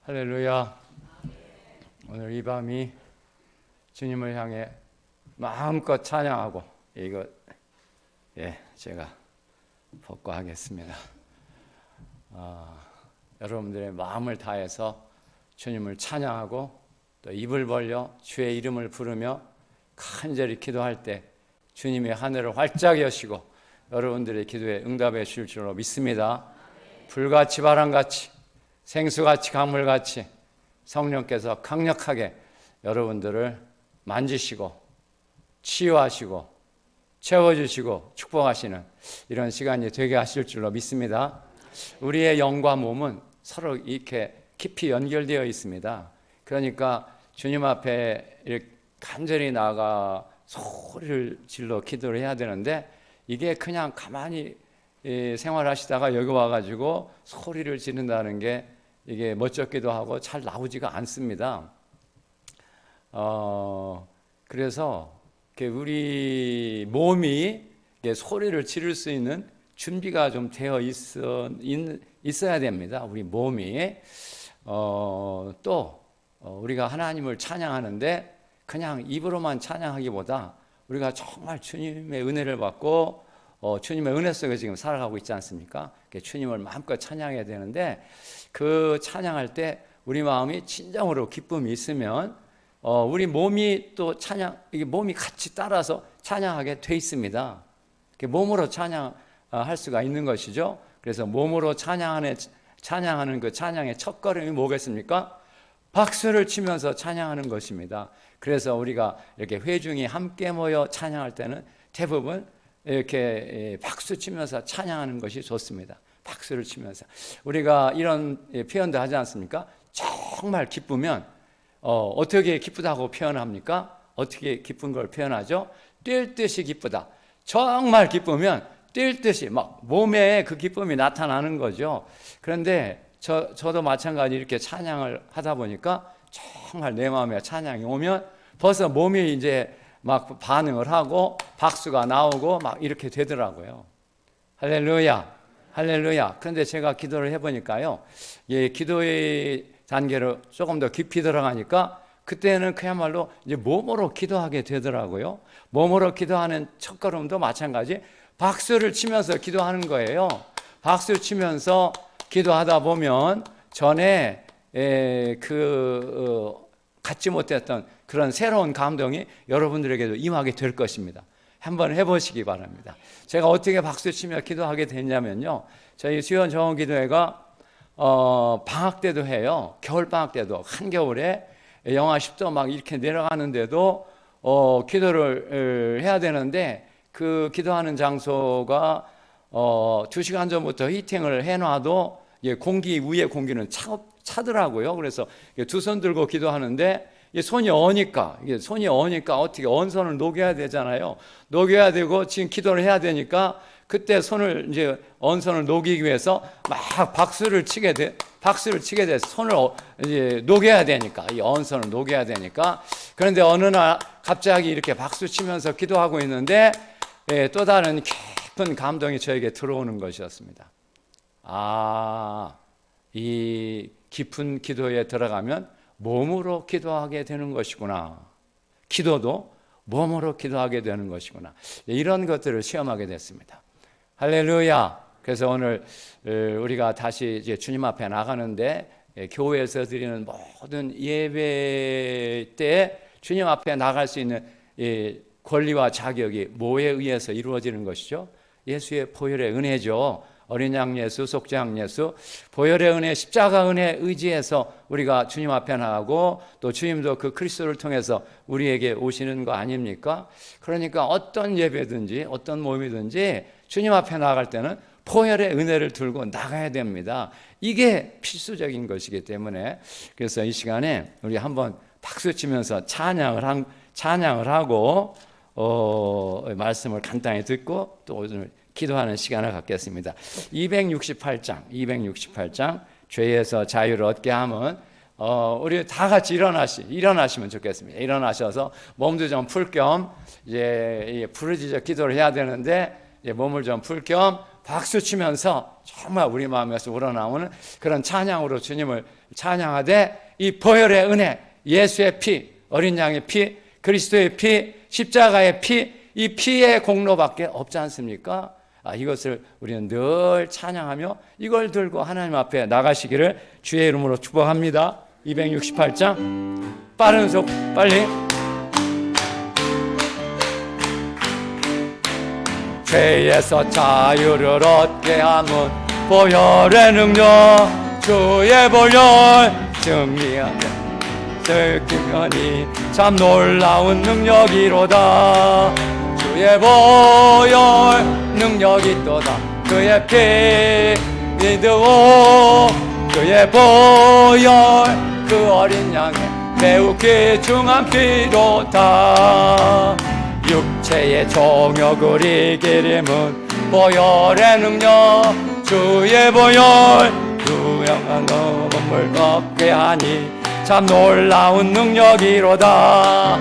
할렐루야. 오늘 이 밤이 주님을 향해 마음껏 찬양하고 이거 제가 복과하겠습니다. 여러분들의 마음을 다해서 주님을 찬양하고 또 입을 벌려 주의 이름을 부르며 간절히 기도할 때 주님의 하늘을 활짝 여시고 여러분들의 기도에 응답해 주실 줄로 믿습니다. 불같이 바람같이 생수같이 강물같이 성령께서 강력하게 여러분들을 만지시고 치유하시고 채워주시고 축복하시는 이런 시간이 되게 하실 줄로 믿습니다. 우리의 영과 몸은 서로 이렇게 깊이 연결되어 있습니다. 그러니까 주님 앞에 이렇게 간절히 나아가 소리를 질러 기도를 해야 되는데 이게 그냥 가만히 생활하시다가 여기 와가지고 소리를 지른다는 게 이게 멋쩍기도 하고 잘 나오지가 않습니다. 그래서 우리 몸이 소리를 지를 수 있는 준비가 좀 되어 있어야 됩니다. 우리 몸이 또 우리가 하나님을 찬양하는데 그냥 입으로만 찬양하기보다 우리가 정말 주님의 은혜를 받고 주님의 은혜 속에 지금 살아가고 있지 않습니까? 주님을 마음껏 찬양해야 되는데 그 찬양할 때 우리 마음이 진정으로 기쁨이 있으면 우리 몸이 또 이게 몸이 같이 따라서 찬양하게 돼 있습니다. 몸으로 찬양할 수가 있는 것이죠. 그래서 몸으로 찬양하는 그 찬양의 첫걸음이 뭐겠습니까? 박수를 치면서 찬양하는 것입니다. 그래서 우리가 이렇게 회중이 함께 모여 찬양할 때는 대부분 이렇게 박수 치면서 찬양하는 것이 좋습니다. 박수를 치면서 우리가 이런 표현도 하지 않습니까? 정말 기쁘면 어떻게 기쁘다고 표현합니까? 어떻게 기쁜 걸 표현하죠? 뛸 듯이 기쁘다. 정말 기쁘면 뛸 듯이 막 몸에 그 기쁨이 나타나는 거죠. 그런데 저도 마찬가지 이렇게 찬양을 하다 보니까 정말 내 마음에 찬양이 오면 벌써 몸이 이제 막 반응을 하고 박수가 나오고 막 이렇게 되더라고요. 할렐루야, 할렐루야. 그런데 제가 기도를 해보니까요, 기도의 단계로 조금 더 깊이 들어가니까 그때는 그야말로 이제 몸으로 기도하게 되더라고요. 몸으로 기도하는 첫걸음도 마찬가지 박수를 치면서 기도하는 거예요. 박수 치면서 기도하다 보면 전에 갖지 못했던 그런 새로운 감동이 여러분들에게도 임하게 될 것입니다. 한번 해보시기 바랍니다. 제가 어떻게 박수치며 기도하게 됐냐면요, 저희 수연 정원기도회가 방학 때도 해요. 겨울방학 때도 한겨울에 영하 10도 막 이렇게 내려가는데도 기도를 해야 되는데 그 기도하는 장소가 2시간 전부터 히팅을 해놔도 공기 위에 공기는 차더라고요. 그래서 두 손 들고 기도하는데 손이 어니까 어떻게 언손을 녹여야 되잖아요. 녹여야 되고 지금 기도를 해야 되니까 그때 이제 언손을 녹이기 위해서 막 박수를 치게 돼서 손을 이제 녹여야 되니까, 이 언손을 녹여야 되니까. 그런데 어느 날 갑자기 이렇게 박수 치면서 기도하고 있는데 또 다른 깊은 감동이 저에게 들어오는 것이었습니다. 이 깊은 기도에 들어가면 몸으로 기도하게 되는 것이구나. 기도도 몸으로 기도하게 되는 것이구나. 이런 것들을 시험하게 됐습니다. 할렐루야. 그래서 오늘 우리가 다시 이제 주님 앞에 나가는데 교회에서 드리는 모든 예배 때 주님 앞에 나갈 수 있는 권리와 자격이 뭐에 의해서 이루어지는 것이죠? 예수의 보혈의 은혜죠. 어린 양 예수, 속죄양 예수, 보혈의 은혜, 십자가 은혜 의지해서 우리가 주님 앞에 나가고 또 주님도 그 그리스도를 통해서 우리에게 오시는 거 아닙니까? 그러니까 어떤 예배든지 어떤 몸이든지 주님 앞에 나갈 때는 보혈의 은혜를 들고 나가야 됩니다. 이게 필수적인 것이기 때문에 그래서 이 시간에 우리 한번 박수 치면서 찬양을 하고 말씀을 간단히 듣고 또 오늘 기도하는 시간을 갖겠습니다. 268장 죄에서 자유를 얻게 하면 우리 다 같이 일어나시면 좋겠습니다. 일어나셔서 몸도 좀 풀 겸 이제 부르짖어 기도를 해야 되는데 몸을 좀 풀 겸 박수 치면서 정말 우리 마음에서 우러나오는 그런 찬양으로 주님을 찬양하되, 이 보혈의 은혜, 예수의 피, 어린 양의 피, 그리스도의 피, 십자가의 피, 이 피의 공로밖에 없지 않습니까? 이것을 우리는 늘 찬양하며 이걸 들고 하나님 앞에 나가시기를 주의 이름으로 축복합니다. 268장 빠른 속 빨리. 죄에서 자유를 얻게 함은 보혈의 능력, 주의 보혈 승리하며 들키면이 참 놀라운 능력이로다. 주의 보혈 능력이 또다. 그의 피 믿으오. 그의 보혈 그 어린 양의 매우 귀중한 피로다. 육체의 정욕을 이기림은 보혈의 능력, 주의 보혈 유명한 눈물 걷게 하니 참 놀라운 능력이로다.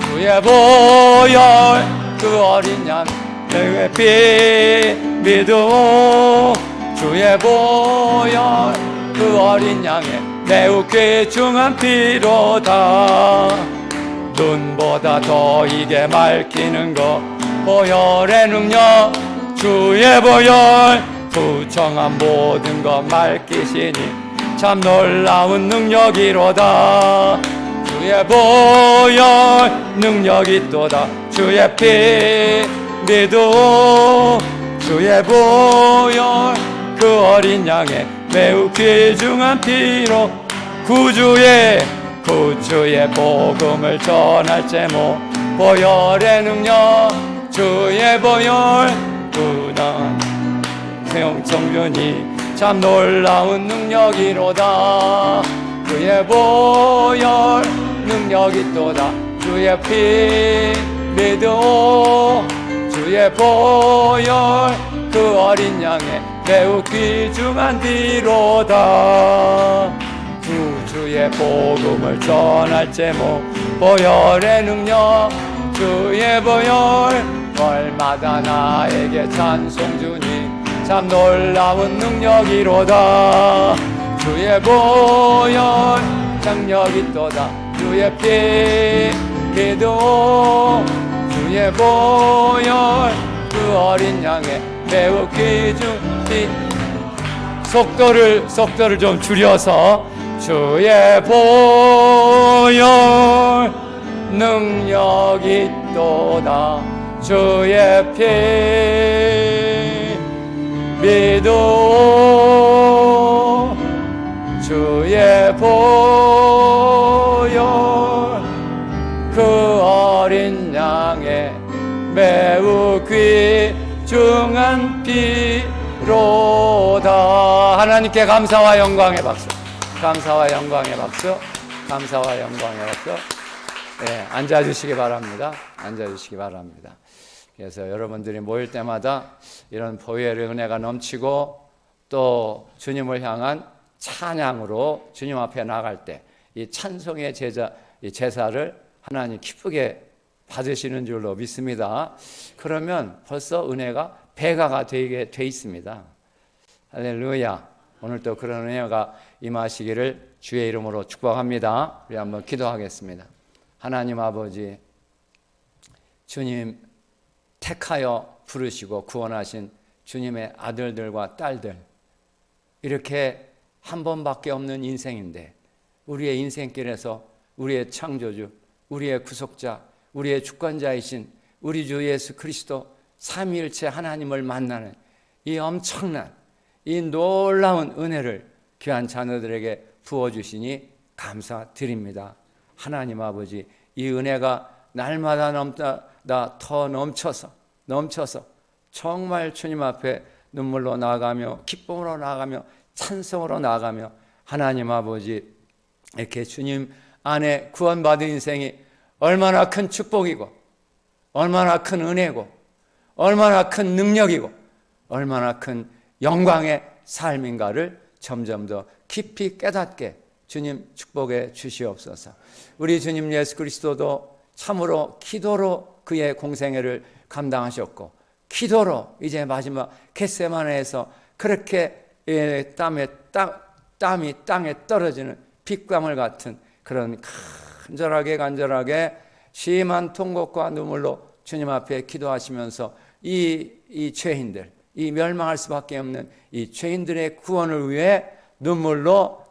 주의 보혈 그 어린 양 내 피 믿으오. 주의 보혈 그 어린 양의 매우 귀중한 피로다. 눈보다 더 이게 맑히는 것 보혈의 능력, 주의 보혈 부정한 모든 것 맑히시니 참 놀라운 능력이로다. 주의 보혈 능력이 또다. 주의 피 믿어. 주의 보혈 그 어린 양의 매우 귀중한 피로 구주의 복음을 전할 제목 보혈의 능력, 주의 보혈 무난 성전이 참 놀라운 능력이로다. 주의 보혈 능력이 또다. 주의 피 믿어. 주의 보혈 그 어린 양의 매우 귀중한 피로다. 주의 복음을 전할 제목 보혈의 능력, 주의 보혈 월마다 나에게 찬송 주니 참 놀라운 능력이로다. 주의 보혈 능력이 또다. 주의 피 기도. 주의 보혈 그 어린 양의 매우 귀중한 피. 속도를 좀 줄여서 주의 보혈 능력이 또다. 주의 피 믿어. 주의 보혈 그 어린 양의 매우 귀중한 피로다. 하나님께 감사와 영광의 박수. 감사와 영광의 박수. 감사와 영광의 박수. 네, 앉아주시기 바랍니다. 앉아주시기 바랍니다. 그래서 여러분들이 모일 때마다 이런 보혈의 은혜가 넘치고 또 주님을 향한 찬양으로 주님 앞에 나갈 때 이 찬송의 제사를 하나님 기쁘게 받으시는 줄로 믿습니다. 그러면 벌써 은혜가 배가가 되게 돼 있습니다. 할렐루야. 오늘 또 그런 은혜가 임하시기를 주의 이름으로 축복합니다. 우리 한번 기도하겠습니다. 하나님 아버지, 주님 택하여 부르시고 구원하신 주님의 아들들과 딸들, 이렇게 한 번밖에 없는 인생인데 우리의 인생길에서 우리의 창조주, 우리의 구속자, 우리의 주권자이신 우리 주 예수 그리스도 삼위일체 하나님을 만나는 이 엄청난 이 놀라운 은혜를 귀한 자녀들에게 부어주시니 감사드립니다. 하나님 아버지, 이 은혜가 날마다 더 넘쳐서 정말 주님 앞에 눈물로 나아가며 기쁨으로 나아가며 찬송으로 나아가며 하나님 아버지, 이렇게 주님 안에 구원받은 인생이 얼마나 큰 축복이고 얼마나 큰 은혜고 얼마나 큰 능력이고 얼마나 큰 영광의 삶인가를 점점 더 깊이 깨닫게 주님 축복해 주시옵소서. 우리 주님 예수 그리스도도 참으로 기도로 그의 공생애를 감당하셨고 기도로 이제 마지막 겟세마네에서 그렇게 땀이 땅에 떨어지는 빗방울 같은 그런 간절하게 심한 통곡과 눈물로 주님 앞에 기도하시면서 이 죄인들, 이 멸망할 수밖에 없는 이 죄인들의 구원을 위해 눈물로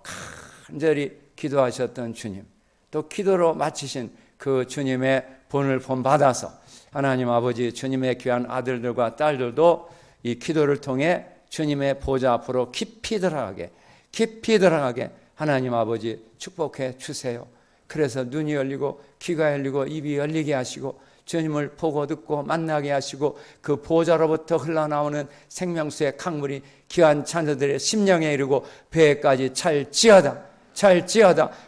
간절히 기도하셨던 주님, 또 기도로 마치신 그 주님의 본받아서 하나님 아버지 주님의 귀한 아들들과 딸들도 이 기도를 통해 주님의 보좌 앞으로 깊이 들어가게 하나님 아버지 축복해 주세요. 그래서 눈이 열리고 귀가 열리고 입이 열리게 하시고 주님을 보고 듣고 만나게 하시고 그 보좌로부터 흘러나오는 생명수의 강물이 귀한 자녀들의 심령에 이르고 배에까지 찰지어다.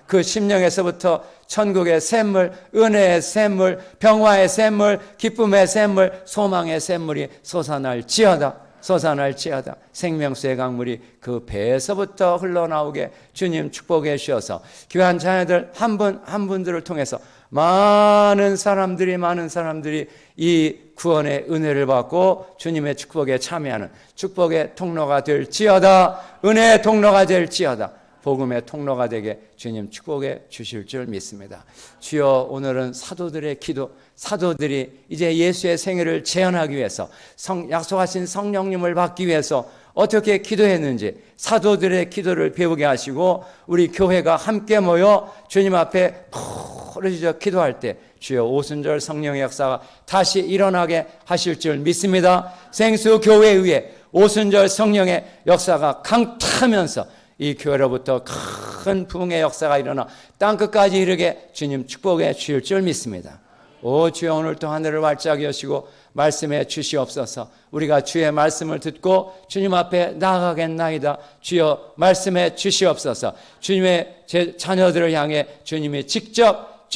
그 심령에서부터 천국의 샘물, 은혜의 샘물, 평화의 샘물, 기쁨의 샘물, 소망의 샘물이 솟아날지어다. 생명수의 강물이 그 배에서부터 흘러나오게 주님 축복해 주셔서 귀한 자녀들 한 분 한 분들을 통해서 많은 사람들이 이 구원의 은혜를 받고 주님의 축복에 참여하는 축복의 통로가 될지어다. 은혜의 통로가 될지어다. 복음의 통로가 되게 주님 축복해 주실 줄 믿습니다. 주여, 오늘은 사도들의 기도, 사도들이 이제 예수의 생애를 재현하기 위해서 약속하신 성령님을 받기 위해서 어떻게 기도했는지 사도들의 기도를 배우게 하시고 우리 교회가 함께 모여 주님 앞에 부르짖어 기도할 때 주여 오순절 성령의 역사가 다시 일어나게 하실 줄 믿습니다. 생수 교회 위에 오순절 성령의 역사가 강타하면서 이 교회로부터 큰 부흥의 역사가 일어나 땅끝까지 이르게 주님 축복해 주실 줄 믿습니다. 오 주여, 오늘도 하늘을 활짝 여시고 말씀해 주시옵소서. 우리가 주의 말씀을 듣고 주님 앞에 나아가겠나이다. 주여 말씀해 주시옵소서. 주님의 제 자녀들을 향해 주님이 직접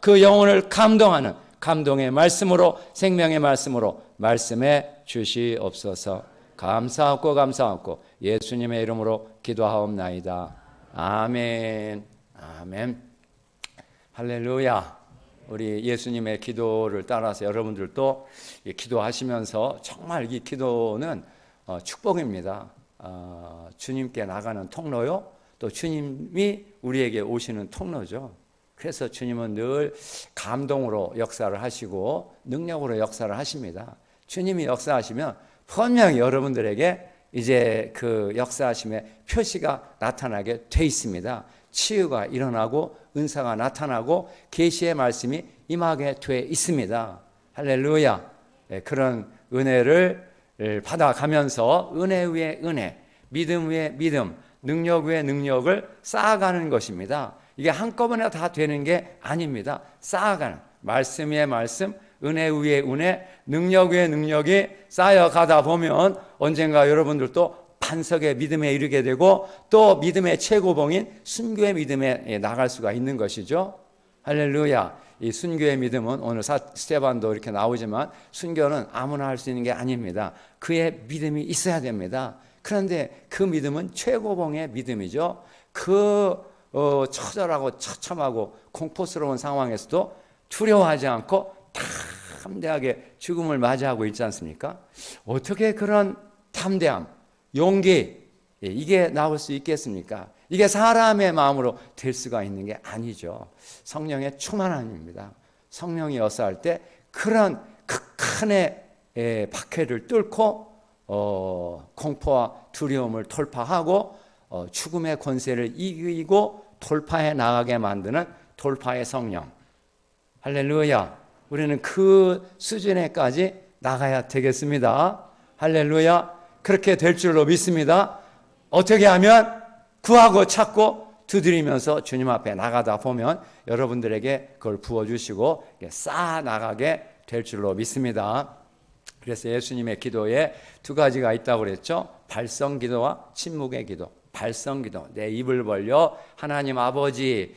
그 영혼을 감동하는 감동의 말씀으로, 생명의 말씀으로 말씀해 주시옵소서. 감사하고 예수님의 이름으로 기도하옵나이다. 아멘. 할렐루야. 우리 예수님의 기도를 따라서 여러분들도 기도하시면서 정말 이 기도는 축복입니다. 주님께 나가는 통로요, 또 주님이 우리에게 오시는 통로죠. 그래서 주님은 늘 감동으로 역사를 하시고 능력으로 역사를 하십니다. 주님이 역사하시면 분명히 여러분들에게 이제 그 역사하심의 표시가 나타나게 돼 있습니다. 치유가 일어나고 은사가 나타나고 계시의 말씀이 임하게 돼 있습니다. 할렐루야. 그런 은혜를 받아가면서 은혜 위에 은혜, 믿음 위에 믿음, 능력 위에 능력을 쌓아가는 것입니다. 이게 한꺼번에 다 되는 게 아닙니다. 쌓아가는 말씀 위에 말씀, 은혜 위에 은혜, 능력 위에 능력이 쌓여가다 보면 언젠가 여러분들도 반석의 믿음에 이르게 되고 또 믿음의 최고봉인 순교의 믿음에 나갈 수가 있는 것이죠. 할렐루야. 이 순교의 믿음은 오늘 스테반도 이렇게 나오지만 순교는 아무나 할 수 있는 게 아닙니다. 그의 믿음이 있어야 됩니다. 그런데 그 믿음은 최고봉의 믿음이죠. 그 처절하고 처참하고 공포스러운 상황에서도 두려워하지 않고 담대하게 죽음을 맞이하고 있지 않습니까? 어떻게 그런 담대함, 용기, 이게 나올 수 있겠습니까? 이게 사람의 마음으로 될 수가 있는 게 아니죠. 성령의 충만함입니다. 성령이 역사할 때 그런 극한의 박해를 뚫고 공포와 두려움을 돌파하고 죽음의 권세를 이기고 돌파해 나가게 만드는 돌파의 성령. 할렐루야. 우리는 그 수준에까지 나가야 되겠습니다. 할렐루야. 그렇게 될 줄로 믿습니다. 어떻게 하면 구하고 찾고 두드리면서 주님 앞에 나가다 보면 여러분들에게 그걸 부어주시고 쌓아 나가게 될 줄로 믿습니다. 그래서 예수님의 기도에 두 가지가 있다고 그랬죠. 발성기도와 침묵의 기도. 발성기도, 내 입을 벌려 하나님 아버지,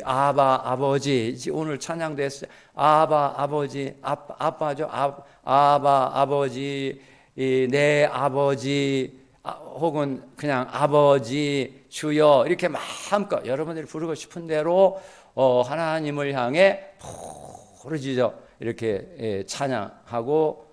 아바 아버지, 오늘 찬양도 했어요. 아바 아버지, 아빠죠. 아바 아버지, 내 아버지, 혹은 그냥 아버지, 주여, 이렇게 마음껏 여러분들이 부르고 싶은 대로 하나님을 향해 부르짖어 이렇게 찬양하고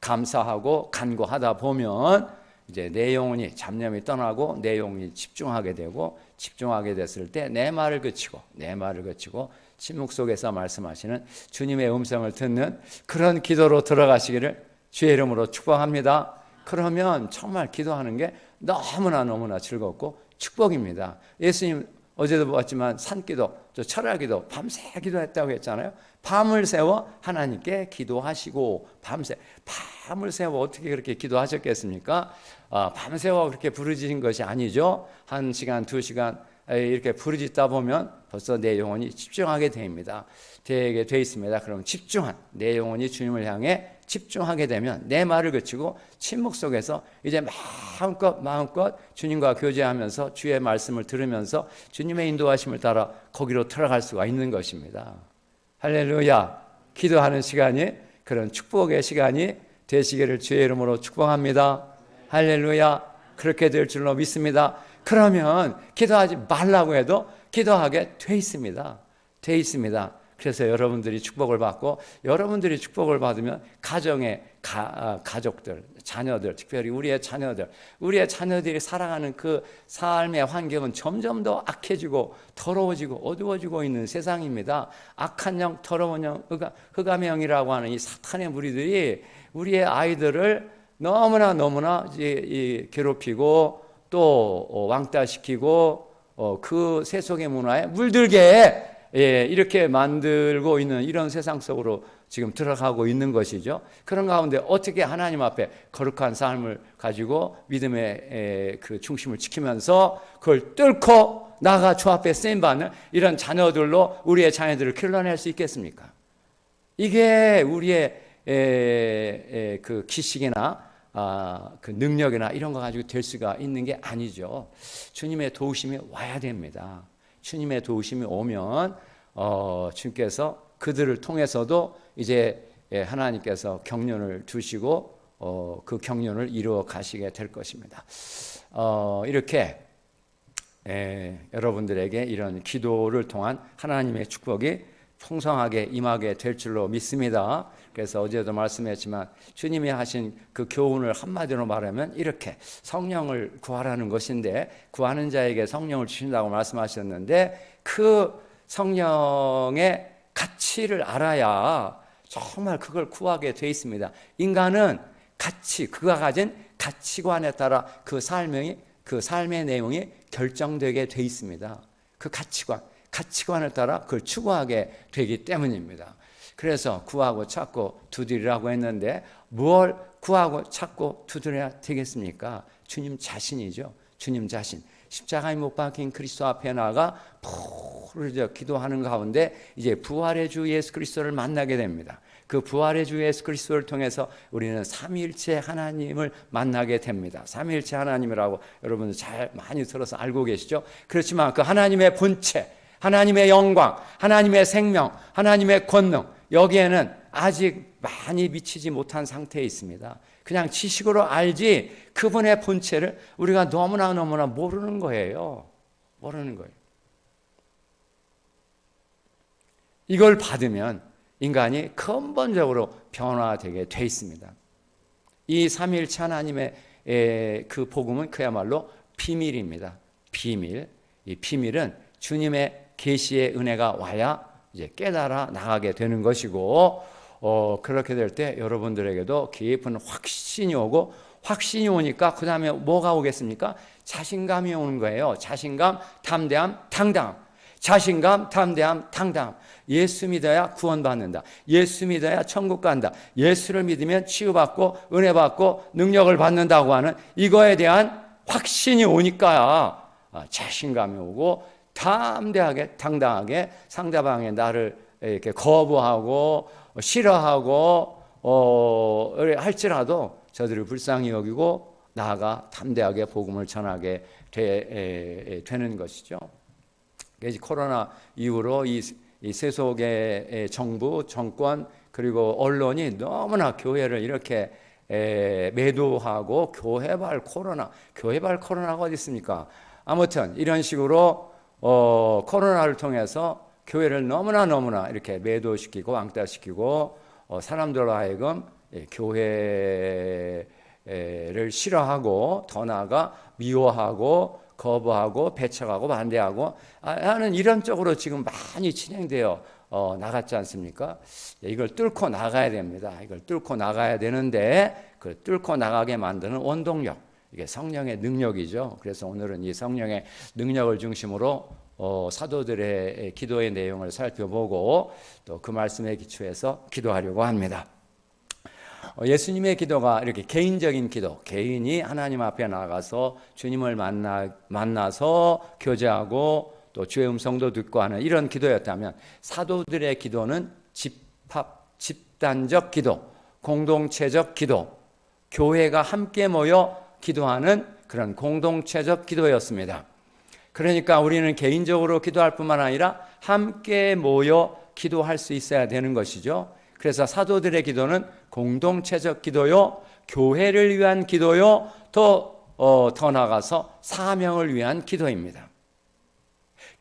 감사하고 간구하다 보면 이제 내 영혼이 잡념이 떠나고 내 영혼이 집중하게 되고, 집중하게 됐을 때 내 말을 그치고 침묵 속에서 말씀하시는 주님의 음성을 듣는 그런 기도로 들어가시기를 주의 이름으로 축복합니다. 그러면 정말 기도하는 게 너무나 즐겁고 축복입니다. 예수님 어제도 보았지만 산기도, 철야기도 밤새 기도했다고 했잖아요. 밤을 새워 하나님께 기도하시고, 밤을 새워 어떻게 그렇게 기도하셨겠습니까? 밤새워 그렇게 부르짖은 것이 아니죠. 1시간, 2시간 이렇게 부르짖다 보면 벌써 내 영혼이 집중하게 됩니다. 되게 돼 있습니다. 그럼 내 영혼이 주님을 향해 집중하게 되면 내 말을 그치고 침묵 속에서 이제 마음껏 주님과 교제하면서 주의 말씀을 들으면서 주님의 인도하심을 따라 거기로 들어갈 수가 있는 것입니다. 할렐루야. 기도하는 시간이 그런 축복의 시간이 되시기를 주의 이름으로 축복합니다. 할렐루야. 그렇게 될 줄로 믿습니다. 그러면 기도하지 말라고 해도 기도하게 돼 있습니다. 그래서 여러분들이 축복을 받고, 여러분들이 축복을 받으면 가정의 가족들, 자녀들, 특별히 우리의 자녀들이 살아가는 그 삶의 환경은 점점 더 악해지고 더러워지고 어두워지고 있는 세상입니다. 악한 영, 더러운 영, 흑암의 영이라고 하는 이 사탄의 무리들이 우리의 아이들을 너무나 괴롭히고 또 왕따시키고 그 세속의 문화에 물들게 이렇게 만들고 있는 이런 세상 속으로 지금 들어가고 있는 것이죠. 그런 가운데 어떻게 하나님 앞에 거룩한 삶을 가지고 믿음의 그 중심을 지키면서 그걸 뚫고 나가 주 앞에 쓰임받는 이런 자녀들로 우리의 자녀들을 길러낼 수 있겠습니까? 이게 우리의 그 기식이나 그 능력이나 이런 거 가지고 될 수가 있는 게 아니죠. 주님의 도우심이 와야 됩니다. 주님의 도우심이 오면 주님께서 그들을 통해서도 이제 하나님께서 경륜을 두시고 그 경륜을 이루어 가시게 될 것입니다. 이렇게 여러분들에게 이런 기도를 통한 하나님의 축복이 풍성하게 임하게 될 줄로 믿습니다. 그래서 어제도 말씀했지만 주님이 하신 그 교훈을 한마디로 말하면 이렇게 성령을 구하라는 것인데, 구하는 자에게 성령을 주신다고 말씀하셨는데, 그 성령의 가치를 알아야 정말 그걸 구하게 돼 있습니다. 인간은 그가 가진 가치관에 따라 그 삶의 내용이 결정되게 돼 있습니다. 그 가치관을 따라 그걸 추구하게 되기 때문입니다. 그래서 구하고 찾고 두드리라고 했는데 뭘 구하고 찾고 두드려야 되겠습니까? 주님 자신이죠. 주님 자신. 십자가에 못 박힌 그리스도 앞에 나가 부르짖어 기도하는 가운데 이제 부활의 주 예수 그리스도를 만나게 됩니다. 그 부활의 주 예수 그리스도를 통해서 우리는 삼위일체 하나님을 만나게 됩니다. 삼위일체 하나님이라고 여러분들 많이 들어서 알고 계시죠? 그렇지만 그 하나님의 본체, 하나님의 영광, 하나님의 생명, 하나님의 권능, 여기에는 아직 많이 미치지 못한 상태에 있습니다. 그냥 지식으로 알지 그분의 본체를 우리가 너무나 모르는 거예요. 이걸 받으면 인간이 근본적으로 변화되게 돼 있습니다. 이 삼위일체 하나님의 그 복음은 그야말로 비밀입니다. 비밀. 이 비밀은 주님의 계시의 은혜가 와야 이제 깨달아 나가게 되는 것이고, 그렇게 될 때 여러분들에게도 깊은 확신이 오고, 확신이 오니까 그 다음에 뭐가 오겠습니까? 자신감이 오는 거예요. 자신감, 담대함, 당당함. 자신감, 담대함, 당당함. 예수 믿어야 구원받는다. 예수 믿어야 천국 간다. 예수를 믿으면 치유받고 은혜 받고 능력을 받는다고 하는 이거에 대한 확신이 오니까 자신감이 오고, 담대하게 당당하게 상대방의 나를 이렇게 거부하고 싫어하고 할지라도 저들을 불쌍히 여기고 나아가 담대하게 복음을 전하게 되는 것이죠. 코로나 이후로 이 세속의 정부, 정권 그리고 언론이 너무나 교회를 이렇게 매도하고 교회발 코로나가 어디 있습니까? 아무튼 이런 식으로 코로나를 통해서 교회를 너무나 이렇게 매도시키고 왕따시키고 사람들로 하여금 교회를 싫어하고 더 나아가 미워하고 거부하고 배척하고 반대하고 하는 이런 쪽으로 지금 많이 진행되어 나갔지 않습니까? 이걸 뚫고 나가야 됩니다. 이걸 뚫고 나가야 되는데 그 뚫고 나가게 만드는 원동력, 이게 성령의 능력이죠. 그래서 오늘은 이 성령의 능력을 중심으로 사도들의 기도의 내용을 살펴보고 또 그 말씀에 기초해서 기도하려고 합니다. 예수님의 기도가 이렇게 개인적인 기도, 개인이 하나님 앞에 나가서 주님을 만나서 교제하고 또 주의 음성도 듣고 하는 이런 기도였다면, 사도들의 기도는 집단적 기도, 공동체적 기도, 교회가 함께 모여 기도하는 그런 공동체적 기도였습니다. 그러니까 우리는 개인적으로 기도할 뿐만 아니라 함께 모여 기도할 수 있어야 되는 것이죠. 그래서 사도들의 기도는 공동체적 기도요, 교회를 위한 기도요, 더 나아가서 사명을 위한 기도입니다.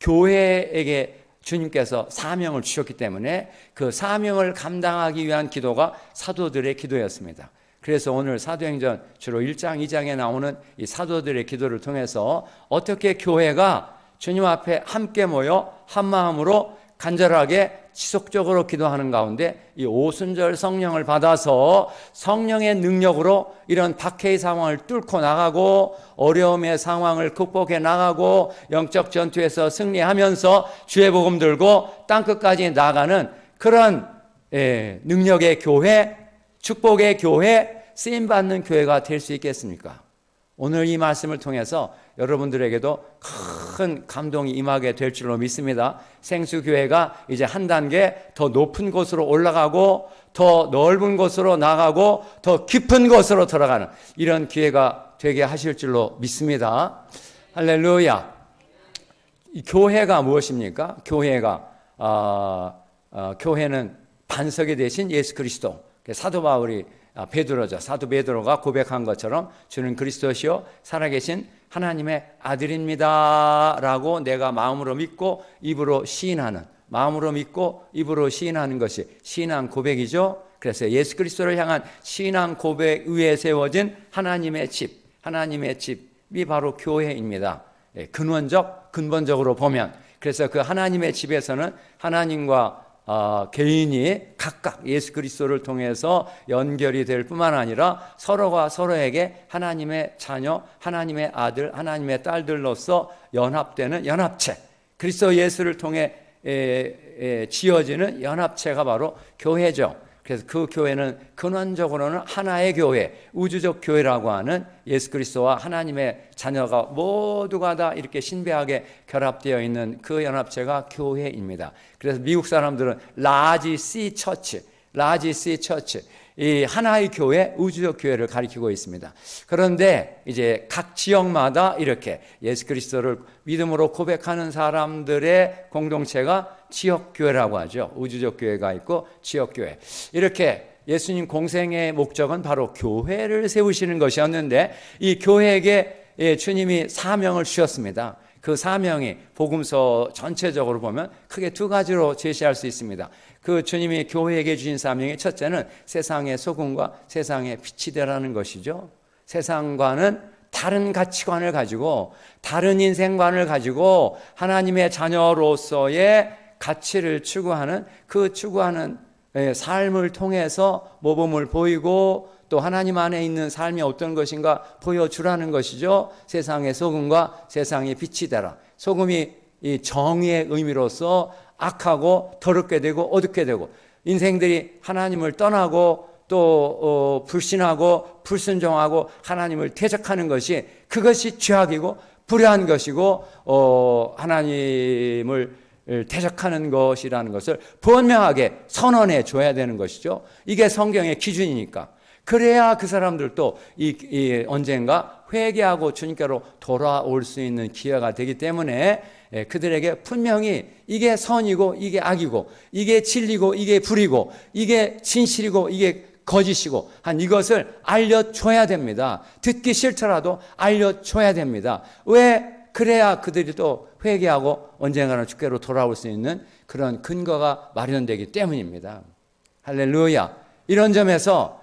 교회에게 주님께서 사명을 주셨기 때문에 그 사명을 감당하기 위한 기도가 사도들의 기도였습니다. 그래서 오늘 사도행전 주로 1장, 2장에 나오는 이 사도들의 기도를 통해서 어떻게 교회가 주님 앞에 함께 모여 한 마음으로 간절하게 지속적으로 기도하는 가운데 이 오순절 성령을 받아서 성령의 능력으로 이런 박해의 상황을 뚫고 나가고 어려움의 상황을 극복해 나가고 영적 전투에서 승리하면서 주의 복음 들고 땅끝까지 나가는 그런 능력의 교회, 축복의 교회, 쓰임받는 교회가 될 수 있겠습니까? 오늘 이 말씀을 통해서 여러분들에게도 큰 감동이 임하게 될 줄로 믿습니다. 생수교회가 이제 한 단계 더 높은 곳으로 올라가고 더 넓은 곳으로 나가고 더 깊은 곳으로 들어가는 이런 기회가 되게 하실 줄로 믿습니다. 할렐루야. 이 교회가 무엇입니까? 교회는 반석이 되신 예수 그리스도. 사도 바울이 베드로죠. 사도 베드로가 고백한 것처럼 주는 그리스도시요 살아계신 하나님의 아들입니다 라고 내가 마음으로 믿고 입으로 시인하는, 마음으로 믿고 입으로 시인하는 것이 신앙 고백이죠. 그래서 예수 그리스도를 향한 신앙 고백 위에 세워진 하나님의 집이 바로 교회입니다. 근본적으로 보면, 그래서 그 하나님의 집에서는 하나님과 개인이 각각 예수 그리스도를 통해서 연결이 될 뿐만 아니라 서로가 서로에게 하나님의 자녀, 하나님의 아들, 하나님의 딸들로서 연합되는 연합체, 그리스도 예수를 통해 지어지는 연합체가 바로 교회죠. 그래서 그 교회는 근원적으로는 하나의 교회, 우주적 교회라고 하는 예수 그리스도와 하나님의 자녀가 모두가 다 이렇게 신비하게 결합되어 있는 그 연합체가 교회입니다. 그래서 미국 사람들은 라지 C 처치, 이 하나의 교회, 우주적 교회를 가리키고 있습니다. 그런데 이제 각 지역마다 이렇게 예수 그리스도를 믿음으로 고백하는 사람들의 공동체가 지역교회라고 하죠. 우주적 교회가 있고 지역교회. 이렇게 예수님 공생의 목적은 바로 교회를 세우시는 것이었는데 이 교회에게 주님이 사명을 주셨습니다. 그 사명이 복음서 전체적으로 보면 크게 두 가지로 제시할 수 있습니다. 그 주님이 교회에게 주신 사명의 첫째는 세상의 소금과 세상의 빛이 되라는 것이죠. 세상과는 다른 가치관을 가지고 다른 인생관을 가지고 하나님의 자녀로서의 가치를 추구하는 그 추구하는 삶을 통해서 모범을 보이고 또 하나님 안에 있는 삶이 어떤 것인가 보여주라는 것이죠. 세상의 소금과 세상의 빛이 되라. 소금이 이 정의의 의미로서 악하고 더럽게 되고 어둡게 되고 인생들이 하나님을 떠나고 또 불신하고 불순종하고 하나님을 대적하는 것이 그것이 죄악이고 불의한 것이고 하나님을 대적하는 것이라는 것을 분명하게 선언해 줘야 되는 것이죠. 이게 성경의 기준이니까. 그래야 그 사람들도 언젠가 회개하고 주님께로 돌아올 수 있는 기회가 되기 때문에 그들에게 분명히 이게 선이고 이게 악이고 이게 진리고 이게 불이고 이게 진실이고 이게 거짓이고 한 이것을 알려줘야 됩니다. 듣기 싫더라도 알려줘야 됩니다. 왜? 그래야 그들이 또 회개하고 언젠가는 주께로 돌아올 수 있는 그런 근거가 마련되기 때문입니다. 할렐루야. 이런 점에서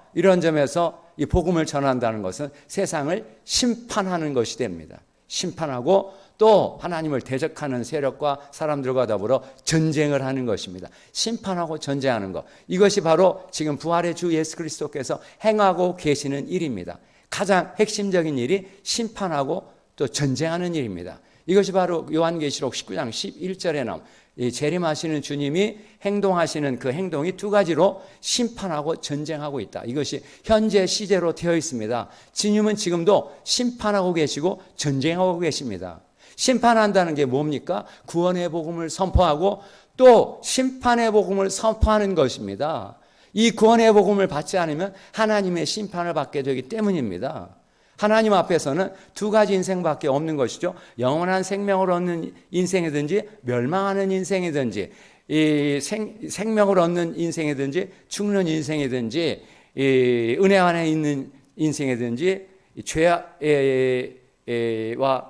이 복음을 전한다는 것은 세상을 심판하는 것이 됩니다. 심판하고 또 하나님을 대적하는 세력과 사람들과 더불어 전쟁을 하는 것입니다. 심판하고 전쟁하는 것. 이것이 바로 지금 부활의 주 예수 그리스도께서 행하고 계시는 일입니다. 가장 핵심적인 일이 심판하고 또 전쟁하는 일입니다. 이것이 바로 요한계시록 19장 11절에 나온 이 재림하시는 주님이 행동하시는 그 행동이 두 가지로 심판하고 전쟁하고 있다. 이것이 현재 시제로 되어 있습니다. 주님은 지금도 심판하고 계시고 전쟁하고 계십니다. 심판한다는 게 뭡니까? 구원의 복음을 선포하고 또 심판의 복음을 선포하는 것입니다. 이 구원의 복음을 받지 않으면 하나님의 심판을 받게 되기 때문입니다. 하나님 앞에서는 두 가지 인생밖에 없는 것이죠. 영원한 생명을 얻는 인생이든지 멸망하는 인생이든지 이 생명을 얻는 인생이든지 죽는 인생이든지 이 은혜 안에 있는 인생이든지 죄와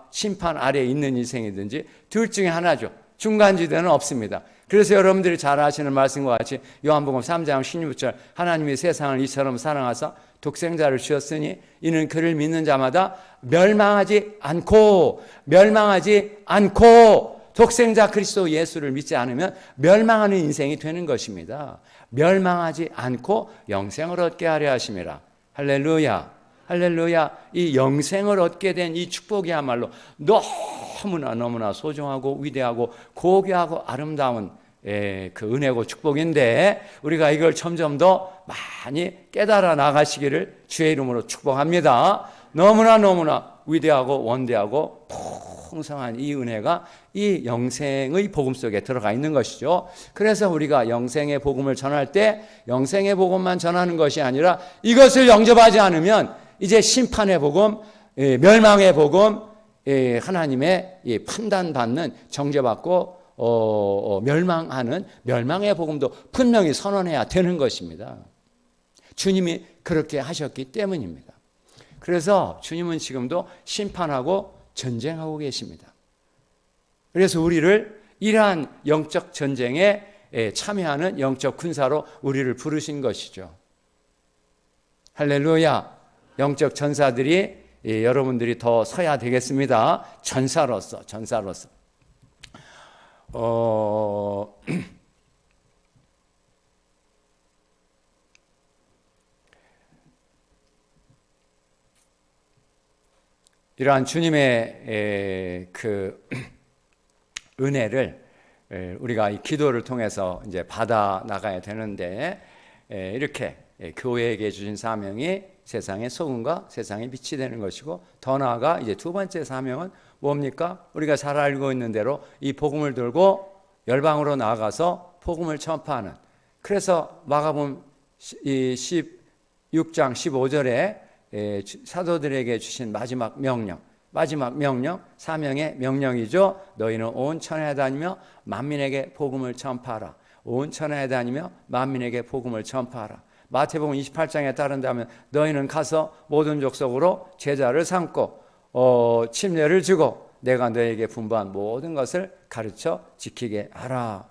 심판 아래에 있는 인생이든지 둘 중에 하나죠. 중간지대는 없습니다. 그래서 여러분들이 잘 아시는 말씀과 같이 요한복음 3장 16절 하나님이 세상을 이처럼 사랑하사 독생자를 주셨으니 이는 그를 믿는 자마다 멸망하지 않고 독생자 그리스도 예수를 믿지 않으면 멸망하는 인생이 되는 것입니다. 멸망하지 않고 영생을 얻게 하려 하심이라. 할렐루야. 할렐루야. 이 영생을 얻게 된 이 축복이야말로 너무나 소중하고 위대하고 고귀하고 아름다운 그 은혜고 축복인데 우리가 이걸 점점 더 많이 깨달아 나가시기를 주의 이름으로 축복합니다. 너무나 위대하고 원대하고 풍성한 이 은혜가 이 영생의 복음 속에 들어가 있는 것이죠. 그래서 우리가 영생의 복음을 전할 때 영생의 복음만 전하는 것이 아니라 이것을 영접하지 않으면 이제 심판의 복음, 멸망의 복음, 하나님의 판단받는 정죄받고 멸망하는 멸망의 복음도 분명히 선언해야 되는 것입니다. 주님이 그렇게 하셨기 때문입니다. 그래서 주님은 지금도 심판하고 전쟁하고 계십니다. 그래서 우리를 이러한 영적 전쟁에 참여하는 영적 군사로 우리를 부르신 것이죠. 할렐루야. 영적 전사들이 여러분들이 더 서야 되겠습니다. 전사로서 이러한 주님의 그 은혜를 우리가 이 기도를 통해서 이제 받아 나가야 되는데 이렇게 교회에게 주신 사명이 세상의 소금과 세상의 빛이 되는 것이고 더 나아가 이제 두 번째 사명은 뭡니까? 우리가 잘 알고 있는 대로 이 복음을 들고 열방으로 나아가서 복음을 전파하는. 그래서 마가복음 16장 15절에 사도들에게 주신 마지막 명령, 사명의 명령이죠. 너희는 온 천하에 다니며 만민에게 복음을 전파하라. 온 천하에 다니며 만민에게 복음을 전파하라. 마태복음 28장에 따른다면 너희는 가서 모든 족속으로 제자를 삼고 침례를 주고 내가 너에게 분부한 모든 것을 가르쳐 지키게 하라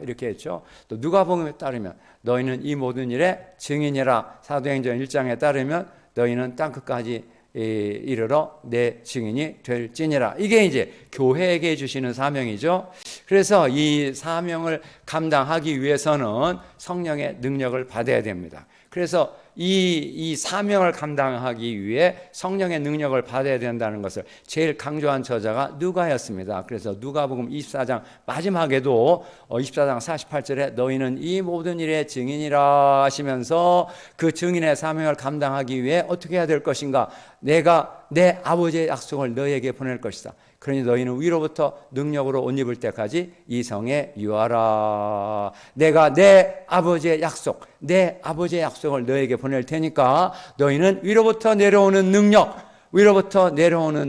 이렇게 했죠. 또 누가복음에 따르면 너희는 이 모든 일의 증인이라. 사도행전 1장에 따르면 너희는 땅끝까지 이르러 내 증인이 될지니라. 이게 이제 교회에게 주시는 사명이죠. 그래서 이 사명을 감당하기 위해서는 성령의 능력을 받아야 됩니다. 그래서 이 사명을 감당하기 위해 성령의 능력을 받아야 된다는 것을 제일 강조한 저자가 누가였습니다. 그래서 누가복음 24장 마지막에도 24장 48절에 너희는 이 모든 일의 증인이라 하시면서 그 증인의 사명을 감당하기 위해 어떻게 해야 될 것인가? 내가 내 아버지의 약속을 너희에게 보낼 것이다. 그러니 너희는 위로부터 능력으로 옷 입을 때까지 이 성에 유하라. 내가 내 아버지의 약속을 너희에게 보낼 테니까 너희는 위로부터 내려오는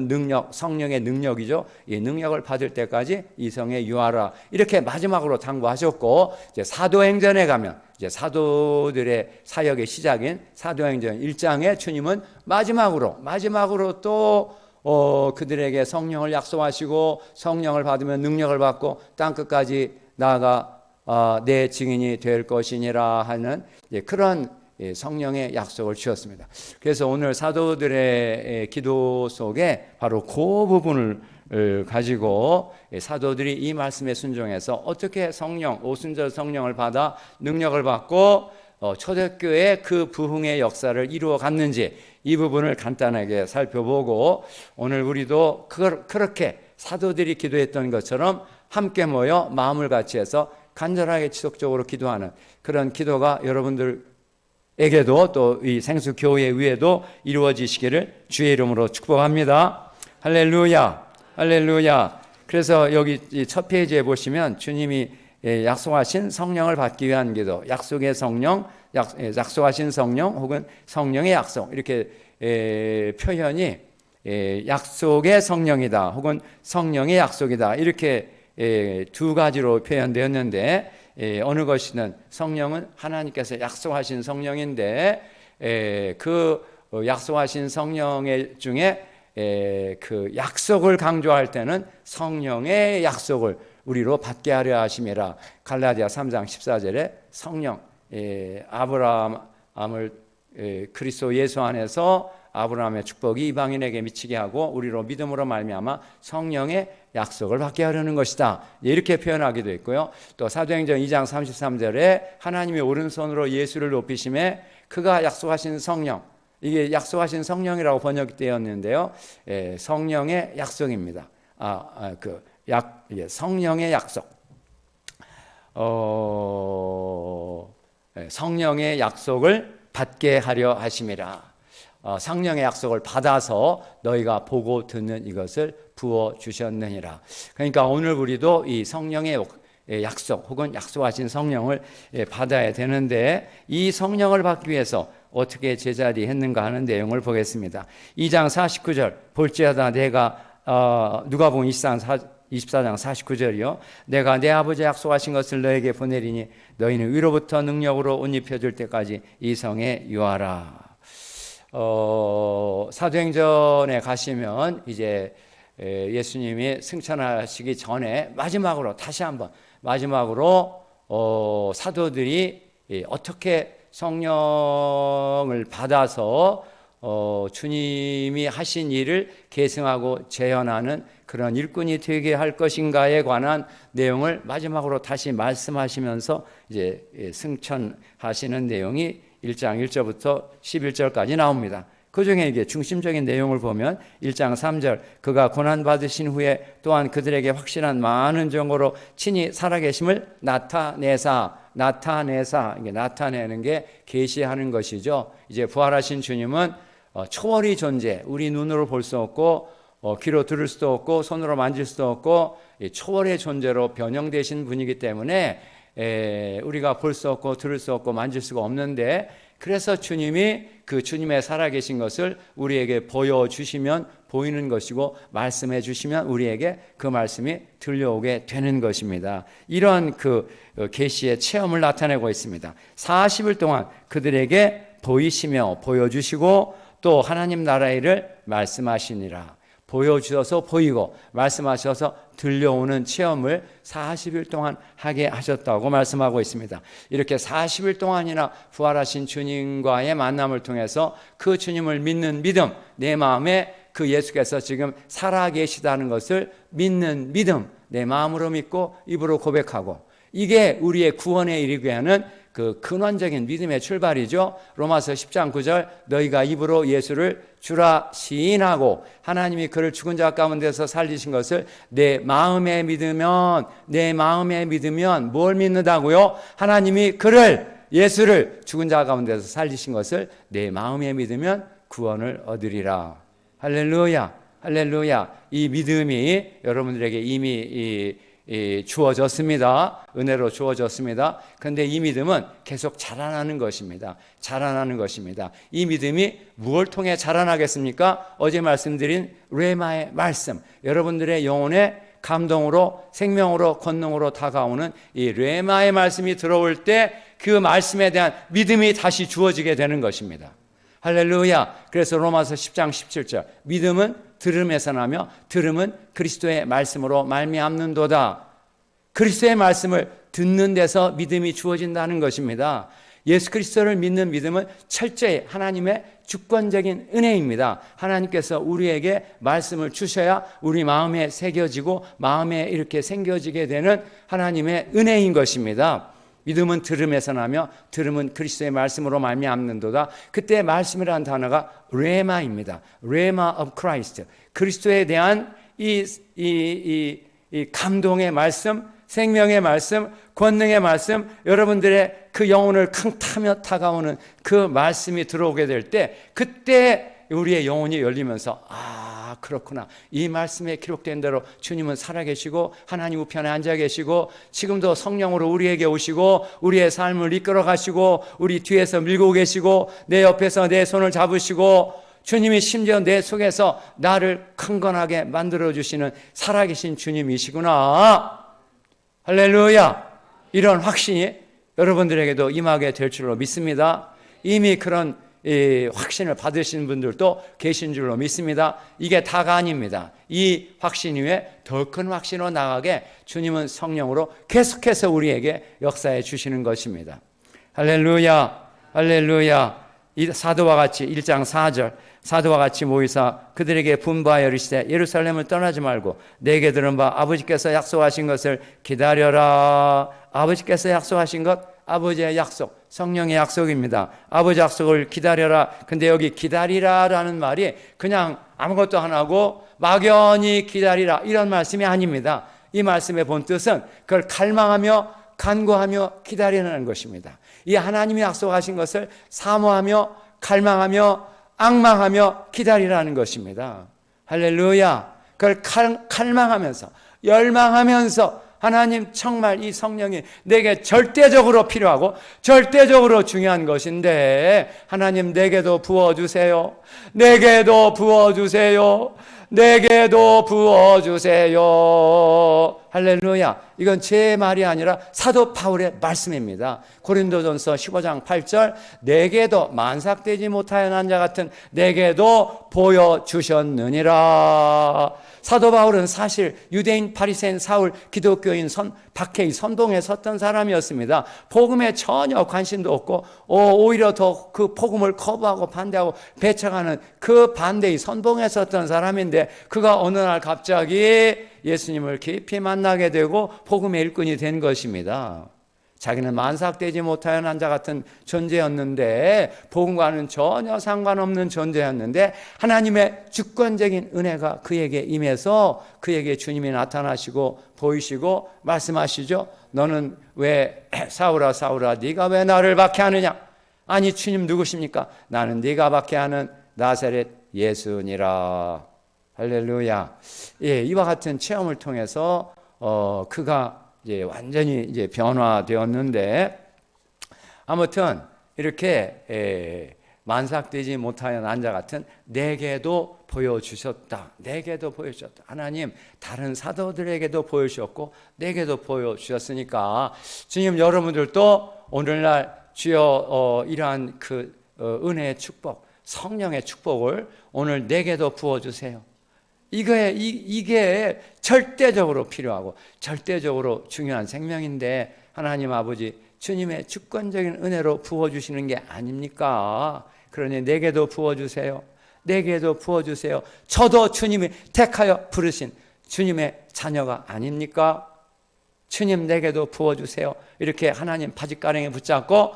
능력, 성령의 능력이죠. 이 능력을 받을 때까지 이 성에 유하라. 이렇게 마지막으로 당부하셨고, 이제 사도행전에 가면 이제 사도들의 사역의 시작인 사도행전 1장에 주님은 마지막으로 또 그들에게 성령을 약속하시고 성령을 받으면 능력을 받고 땅끝까지 나아가 내 증인이 될 것이니라 하는 그런 성령의 약속을 주셨습니다. 그래서 오늘 사도들의 기도 속에 바로 그 부분을 가지고 사도들이 이 말씀에 순종해서 어떻게 오순절 성령을 받아 능력을 받고 초대교회 그 부흥의 역사를 이루어 갔는지 이 부분을 간단하게 살펴보고 오늘 우리도 그렇게 사도들이 기도했던 것처럼 함께 모여 마음을 같이 해서 간절하게 지속적으로 기도하는 그런 기도가 여러분들에게도 또 이 생수교회 위에도 이루어지시기를 주의 이름으로 축복합니다. 할렐루야, 할렐루야. 그래서 여기 첫 페이지에 보시면 주님이 약속하신 성령을 받기 위한 기도, 약속의 성령, 약속하신 성령 혹은 성령의 약속 이렇게 표현이 약속의 성령이다 혹은 성령의 약속이다 이렇게 두 가지로 표현되었는데 어느 것이든 성령은 하나님께서 약속하신 성령인데 그 약속하신 성령의 중에 그 약속을 강조할 때는 성령의 약속을 우리로 받게 하려 하심이라. 갈라디아 3장 14절에 성령 아브라함을 그리스도 예수 안에서 아브라함의 축복이 이방인에게 미치게 하고 우리로 믿음으로 말미암아 성령의 약속을 받게 하려는 것이다. 이렇게 표현하기도 있고요. 또 사도행전 2장 33절에 하나님이 오른손으로 예수를 높이심에 그가 약속하신 성령, 이게 약속하신 성령이라고 번역되었는데요. 성령의 약속입니다. 성령의 약속. 성령의 약속을 받게 하려 하심이라. 성령의 약속을 받아서 너희가 보고 듣는 이것을 부어 주셨느니라. 그러니까 오늘 우리도 이 성령의 약속 혹은 약속하신 성령을 받아야 되는데 이 성령을 받기 위해서 어떻게 제자리했는가 하는 내용을 보겠습니다. 2장 49절 볼지어다 내가 누가복음 24장 49절이요. 내가 내 아버지 약속하신 것을 너에게 보내리니 너희는 위로부터 능력으로 옷 입혀줄 때까지 이 성에 유하라. 사도행전에 가시면 이제 예수님이 승천하시기 전에 다시 한번 마지막으로 사도들이 어떻게 성령을 받아서 주님이 하신 일을 계승하고 재현하는 그런 일꾼이 되게 할 것인가에 관한 내용을 마지막으로 다시 말씀하시면서 이제 승천하시는 내용이 1장 1절부터 11절까지 나옵니다. 그 중에 이게 중심적인 내용을 보면 1장 3절 그가 고난받으신 후에 또한 그들에게 확실한 많은 증거로 친히 살아계심을 나타내사 이게 나타내는 게 계시하는 것이죠. 이제 부활하신 주님은 초월의 존재, 우리 눈으로 볼 수 없고 귀로 들을 수도 없고 손으로 만질 수도 없고 초월의 존재로 변형되신 분이기 때문에 우리가 볼 수 없고 들을 수 없고 만질 수가 없는데 그래서 주님이 그 주님의 살아계신 것을 우리에게 보여주시면 보이는 것이고 말씀해 주시면 우리에게 그 말씀이 들려오게 되는 것입니다. 이런 그 계시의 체험을 나타내고 있습니다. 40일 동안 그들에게 보이시며 보여주시고 또 하나님 나라의 일을 말씀하시니라. 보여주셔서 보이고 말씀하셔서 들려오는 체험을 40일 동안 하게 하셨다고 말씀하고 있습니다. 이렇게 40일 동안이나 부활하신 주님과의 만남을 통해서 그 주님을 믿는 믿음, 내 마음에 그 예수께서 지금 살아계시다는 것을 믿는 믿음, 내 마음으로 믿고 입으로 고백하고 이게 우리의 구원에 이르게 하는 그 근원적인 믿음의 출발이죠. 로마서 10장 9절 너희가 입으로 예수를 주라 시인하고 하나님이 그를 죽은 자 가운데서 살리신 것을 내 마음에 믿으면 뭘 믿는다고요? 하나님이 예수를 죽은 자 가운데서 살리신 것을 내 마음에 믿으면 구원을 얻으리라. 할렐루야, 할렐루야. 이 믿음이 여러분들에게 이미 주어졌습니다. 은혜로 주어졌습니다. 그런데 이 믿음은 계속 자라나는 것입니다. 이 믿음이 무엇을 통해 자라나겠습니까? 어제 말씀드린 레마의 말씀, 여러분들의 영혼에 감동으로 생명으로 권능으로 다가오는 이 레마의 말씀이 들어올 때 그 말씀에 대한 믿음이 다시 주어지게 되는 것입니다. 할렐루야. 그래서 로마서 10장 17절 믿음은 들음에서 나며 들음은 그리스도의 말씀으로 말미암는도다. 그리스도의 말씀을 듣는 데서 믿음이 주어진다는 것입니다. 예수 그리스도를 믿는 믿음은 철저히 하나님의 주권적인 은혜입니다. 하나님께서 우리에게 말씀을 주셔야 우리 마음에 새겨지고 마음에 이렇게 생겨지게 되는 하나님의 은혜인 것입니다. 믿음은 들음에서 나며 들음은 그리스도의 말씀으로 말미암는도다. 그때 말씀이라는 단어가 레마입니다. 레마 of Christ. 그리스도에 대한 이 감동의 말씀, 생명의 말씀, 권능의 말씀, 여러분들의 그 영혼을 강타며 다가오는 그 말씀이 들어오게 될 때, 그때 우리의 영혼이 열리면서 그렇구나. 이 말씀에 기록된 대로 주님은 살아계시고 하나님 우편에 앉아 계시고 지금도 성령으로 우리에게 오시고 우리의 삶을 이끌어 가시고 우리 뒤에서 밀고 계시고 내 옆에서 내 손을 잡으시고 주님이 심지어 내 속에서 나를 강건하게 만들어주시는 살아계신 주님이시구나. 할렐루야. 이런 확신이 여러분들에게도 임하게 될 줄로 믿습니다. 이미 그런 확신을 받으신 분들도 계신 줄로 믿습니다. 이게 다가 아닙니다. 이 확신 위에 더 큰 확신으로 나가게 주님은 성령으로 계속해서 우리에게 역사해 주시는 것입니다. 할렐루야. 할렐루야. 사도와 같이 1장 4절 사도와 같이 모이사 그들에게 분부하여 이르시되 예루살렘을 떠나지 말고 내게 들은 바 아버지께서 약속하신 것을 기다려라. 아버지께서 약속하신 것, 아버지의 약속, 성령의 약속입니다. 아버지 약속을 기다려라. 근데 여기 기다리라라는 말이 그냥 아무것도 안 하고 막연히 기다리라 이런 말씀이 아닙니다. 이 말씀의 본 뜻은 그걸 갈망하며 간구하며 기다리라는 것입니다. 이 하나님이 약속하신 것을 사모하며 갈망하며 앙망하며 기다리라는 것입니다. 할렐루야. 그걸 갈망하면서 열망하면서 하나님 정말 이 성령이 내게 절대적으로 필요하고 절대적으로 중요한 것인데 하나님 내게도 부어주세요. 내게도 부어주세요. 내게도 부어주세요. 할렐루야. 이건 제 말이 아니라 사도 바울의 말씀입니다. 고린도전서 15장 8절 내게도 만삭되지 못하여 난 자 같은 내게도 보여주셨느니라. 사도 바울은 사실 유대인 바리새인 사울 기독교인 박해의 선동에 섰던 사람이었습니다. 복음에 전혀 관심도 없고 오히려 더 그 복음을 거부하고 반대하고 배척하는 그 반대의 선봉에 섰던 사람인데 그가 어느 날 갑자기 예수님을 깊이 만나게 되고 복음의 일꾼이 된 것입니다. 자기는 만삭되지 못하여 난 자 같은 존재였는데 복음과는 전혀 상관없는 존재였는데 하나님의 주권적인 은혜가 그에게 임해서 그에게 주님이 나타나시고 보이시고 말씀하시죠. 너는 왜 사울아 사울아 네가 왜 나를 박해하느냐. 아니 주님 누구십니까? 나는 네가 박해하는 나사렛 예수니라. 할렐루야. 예, 이와 같은 체험을 통해서 그가 이제 완전히 이제 변화되었는데 아무튼 이렇게 만삭되지 못하여 난 자 같은 내게도 보여주셨다. 내게도 보여주셨다. 하나님 다른 사도들에게도 보여주셨고 내게도 보여주셨으니까 주님 여러분들도 오늘날 주여 이러한 그 은혜의 축복, 성령의 축복을 오늘 내게도 부어주세요. 이게 절대적으로 필요하고 절대적으로 중요한 생명인데 하나님 아버지 주님의 주권적인 은혜로 부어주시는 게 아닙니까? 그러니 내게도 부어주세요. 내게도 부어주세요. 저도 주님이 택하여 부르신 주님의 자녀가 아닙니까? 주님 내게도 부어주세요. 이렇게 하나님 바짓가랑에 붙잡고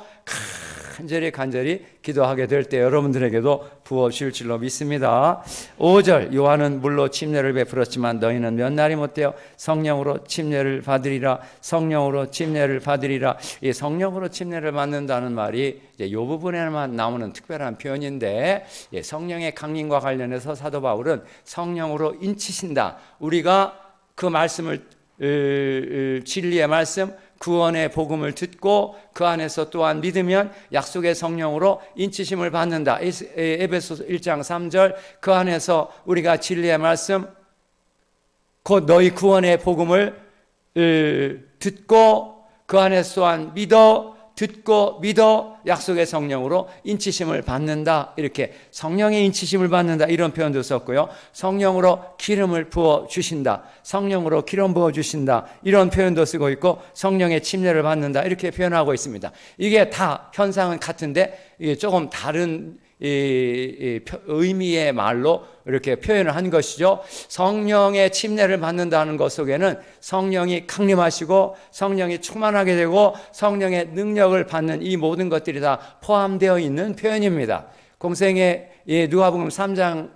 간절히 기도하게 될 때 여러분들에게도 부어주실 줄로 믿습니다. 5절 요한은 물로 침례를 베풀었지만 너희는 몇 날이 못되어 성령으로 침례를 받으리라. 성령으로 침례를 받으리라. 이 성령으로 침례를 받는다는 말이 이제 이 부분에만 나오는 특별한 표현인데 성령의 강림과 관련해서 사도 바울은 성령으로 인치신다. 우리가 그 말씀을 진리의 말씀 구원의 복음을 듣고 그 안에서 또한 믿으면 약속의 성령으로 인치심을 받는다. 에베소서 1장 3절 그 안에서 우리가 진리의 말씀 곧 너희 구원의 복음을 듣고 그 안에서 또한 믿어 듣고 믿어 약속의 성령으로 인치심을 받는다. 이렇게 성령의 인치심을 받는다. 이런 표현도 썼고요. 성령으로 기름을 부어 주신다. 성령으로 기름 부어 주신다. 이런 표현도 쓰고 있고 성령의 침례를 받는다. 이렇게 표현하고 있습니다. 이게 다 현상은 같은데 이게 조금 다른 의미의 말로 이렇게 표현을 한 것이죠. 성령의 침례를 받는다는 것 속에는 성령이 강림하시고 성령이 충만하게 되고 성령의 능력을 받는 이 모든 것들이 다 포함되어 있는 표현입니다. 공생의 누가복음 3장과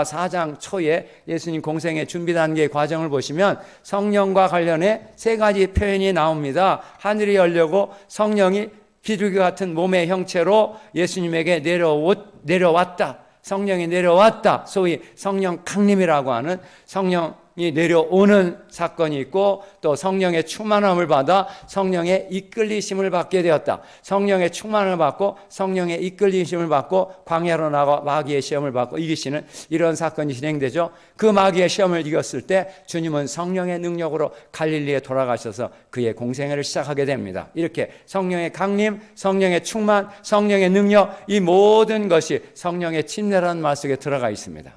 4장 초에 예수님 공생의 준비 단계의 과정을 보시면 성령과 관련해 세 가지 표현이 나옵니다. 하늘이 열려고 성령이 비둘기 같은 몸의 형체로 예수님에게 내려왔다. 성령이 내려왔다. 소위 성령 강림이라고 하는 성령이 내려오는 사건이 있고 또 성령의 충만함을 받아 성령의 이끌리심을 받게 되었다. 성령의 충만함을 받고 성령의 이끌리심을 받고 광야로 나가 마귀의 시험을 받고 이기시는 이런 사건이 진행되죠. 그 마귀의 시험을 이겼을 때 주님은 성령의 능력으로 갈릴리에 돌아가셔서 그의 공생애를 시작하게 됩니다. 이렇게 성령의 강림, 성령의 충만, 성령의 능력 이 모든 것이 성령의 침례라는 말 속에 들어가 있습니다.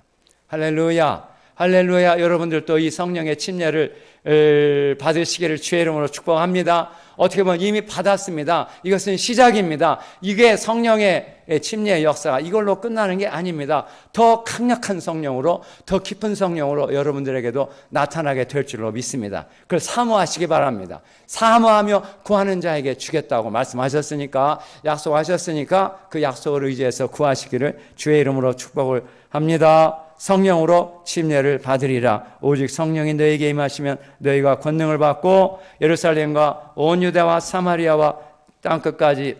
할렐루야. 할렐루야. 여러분들도 이 성령의 침례를 받으시기를 주의 이름으로 축복합니다. 어떻게 보면 이미 받았습니다. 이것은 시작입니다. 이게 성령의 침례의 역사가 이걸로 끝나는 게 아닙니다. 더 강력한 성령으로 더 깊은 성령으로 여러분들에게도 나타나게 될 줄로 믿습니다. 그걸 사모하시기 바랍니다. 사모하며 구하는 자에게 주겠다고 말씀하셨으니까 약속하셨으니까 그 약속을 의지해서 구하시기를 주의 이름으로 축복을 합니다. 성령으로 침례를 받으리라. 오직 성령이 너에게 임하시면 너희가 권능을 받고 예루살렘과 온 유대와 사마리아와 땅끝까지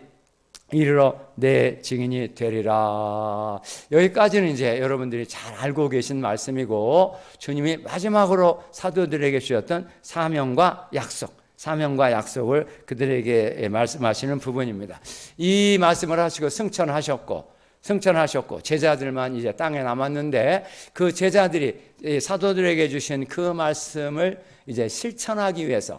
이르러 내 증인이 되리라. 여기까지는 이제 여러분들이 잘 알고 계신 말씀이고 주님이 마지막으로 사도들에게 주셨던 사명과 약속을 그들에게 말씀하시는 부분입니다. 이 말씀을 하시고 승천하셨고 제자들만 이제 땅에 남았는데 그 제자들이 사도들에게 주신 그 말씀을 이제 실천하기 위해서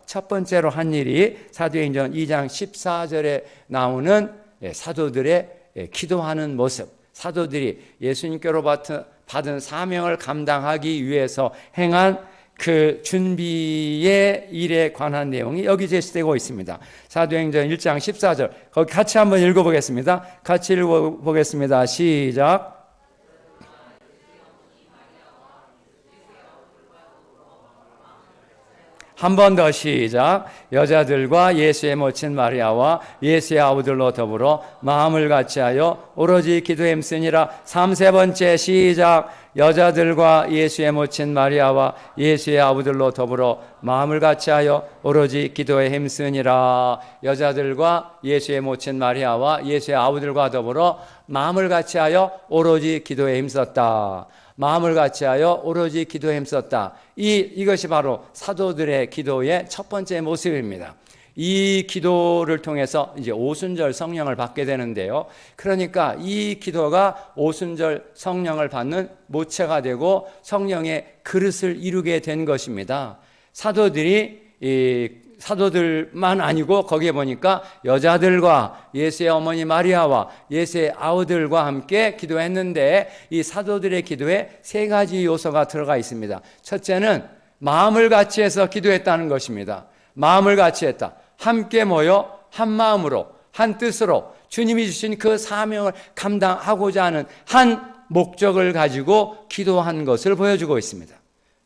첫 번째로 한 일이 사도행전 2장 14절에 나오는 사도들의 기도하는 모습, 사도들이 예수님께로 받은 사명을 감당하기 위해서 행한 그 준비의 일에 관한 내용이 여기 제시되고 있습니다. 사도행전 1장 14절 거기 같이 한번 읽어보겠습니다. 같이 읽어보겠습니다. 시작. 한 번 더 시작. 여자들과 예수의 모친 마리아와 예수의 아우들로 더불어 마음을 같이하여 오로지 기도에 힘쓰니라. 3번째 시작. 여자들과 예수의 모친 마리아와 예수의 아우들로 더불어 마음을 같이하여 오로지 기도에 힘쓰니라. 여자들과 예수의 모친 마리아와 예수의 아우들과 더불어 마음을 같이하여 오로지 기도에 힘썼다. 마음을 같이하여 오로지 기도에 힘썼다. 이것이 바로 사도들의 기도의 첫 번째 모습입니다. 이 기도를 통해서 이제 오순절 성령을 받게 되는데요. 그러니까 이 기도가 오순절 성령을 받는 모체가 되고 성령의 그릇을 이루게 된 것입니다. 사도들만 아니고 거기에 보니까 여자들과 예수의 어머니 마리아와 예수의 아우들과 함께 기도했는데 이 사도들의 기도에 세 가지 요소가 들어가 있습니다. 첫째는 마음을 같이해서 기도했다는 것입니다. 마음을 같이했다. 함께 모여 한 마음으로 한 뜻으로 주님이 주신 그 사명을 감당하고자 하는 한 목적을 가지고 기도한 것을 보여주고 있습니다.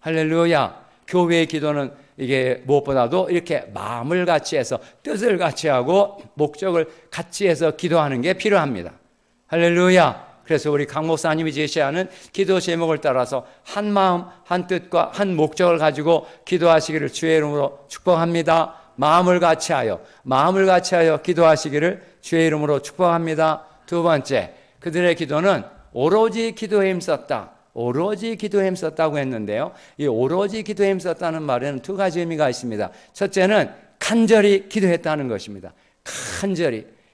할렐루야. 교회의 기도는 이게 무엇보다도 이렇게 마음을 같이 해서 뜻을 같이 하고 목적을 같이 해서 기도하는 게 필요합니다. 할렐루야. 그래서 우리 강 목사님이 제시하는 기도 제목을 따라서 한 마음, 한 뜻과 한 목적을 가지고 기도하시기를 주의 이름으로 축복합니다. 마음을 같이 하여 기도하시기를 주의 이름으로 축복합니다. 두 번째, 그들의 기도는 오로지 기도에 힘썼다. 오로지 기도에 힘썼다고 했는데요. 이 오로지 기도에 힘썼다는 말에는 두 가지 의미가 있습니다. 첫째는 간절히 기도했다는 것입니다.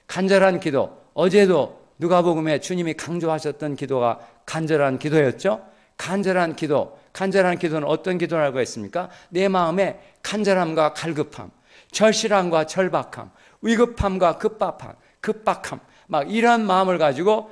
간절한 기도. 어제도 누가복음에 주님이 강조하셨던 기도가 간절한 기도였죠. 간절한 기도는 어떤 기도라고 했습니까? 내 마음에 간절함과 갈급함, 절실함과 절박함, 위급함과 급박함, 막 이런 마음을 가지고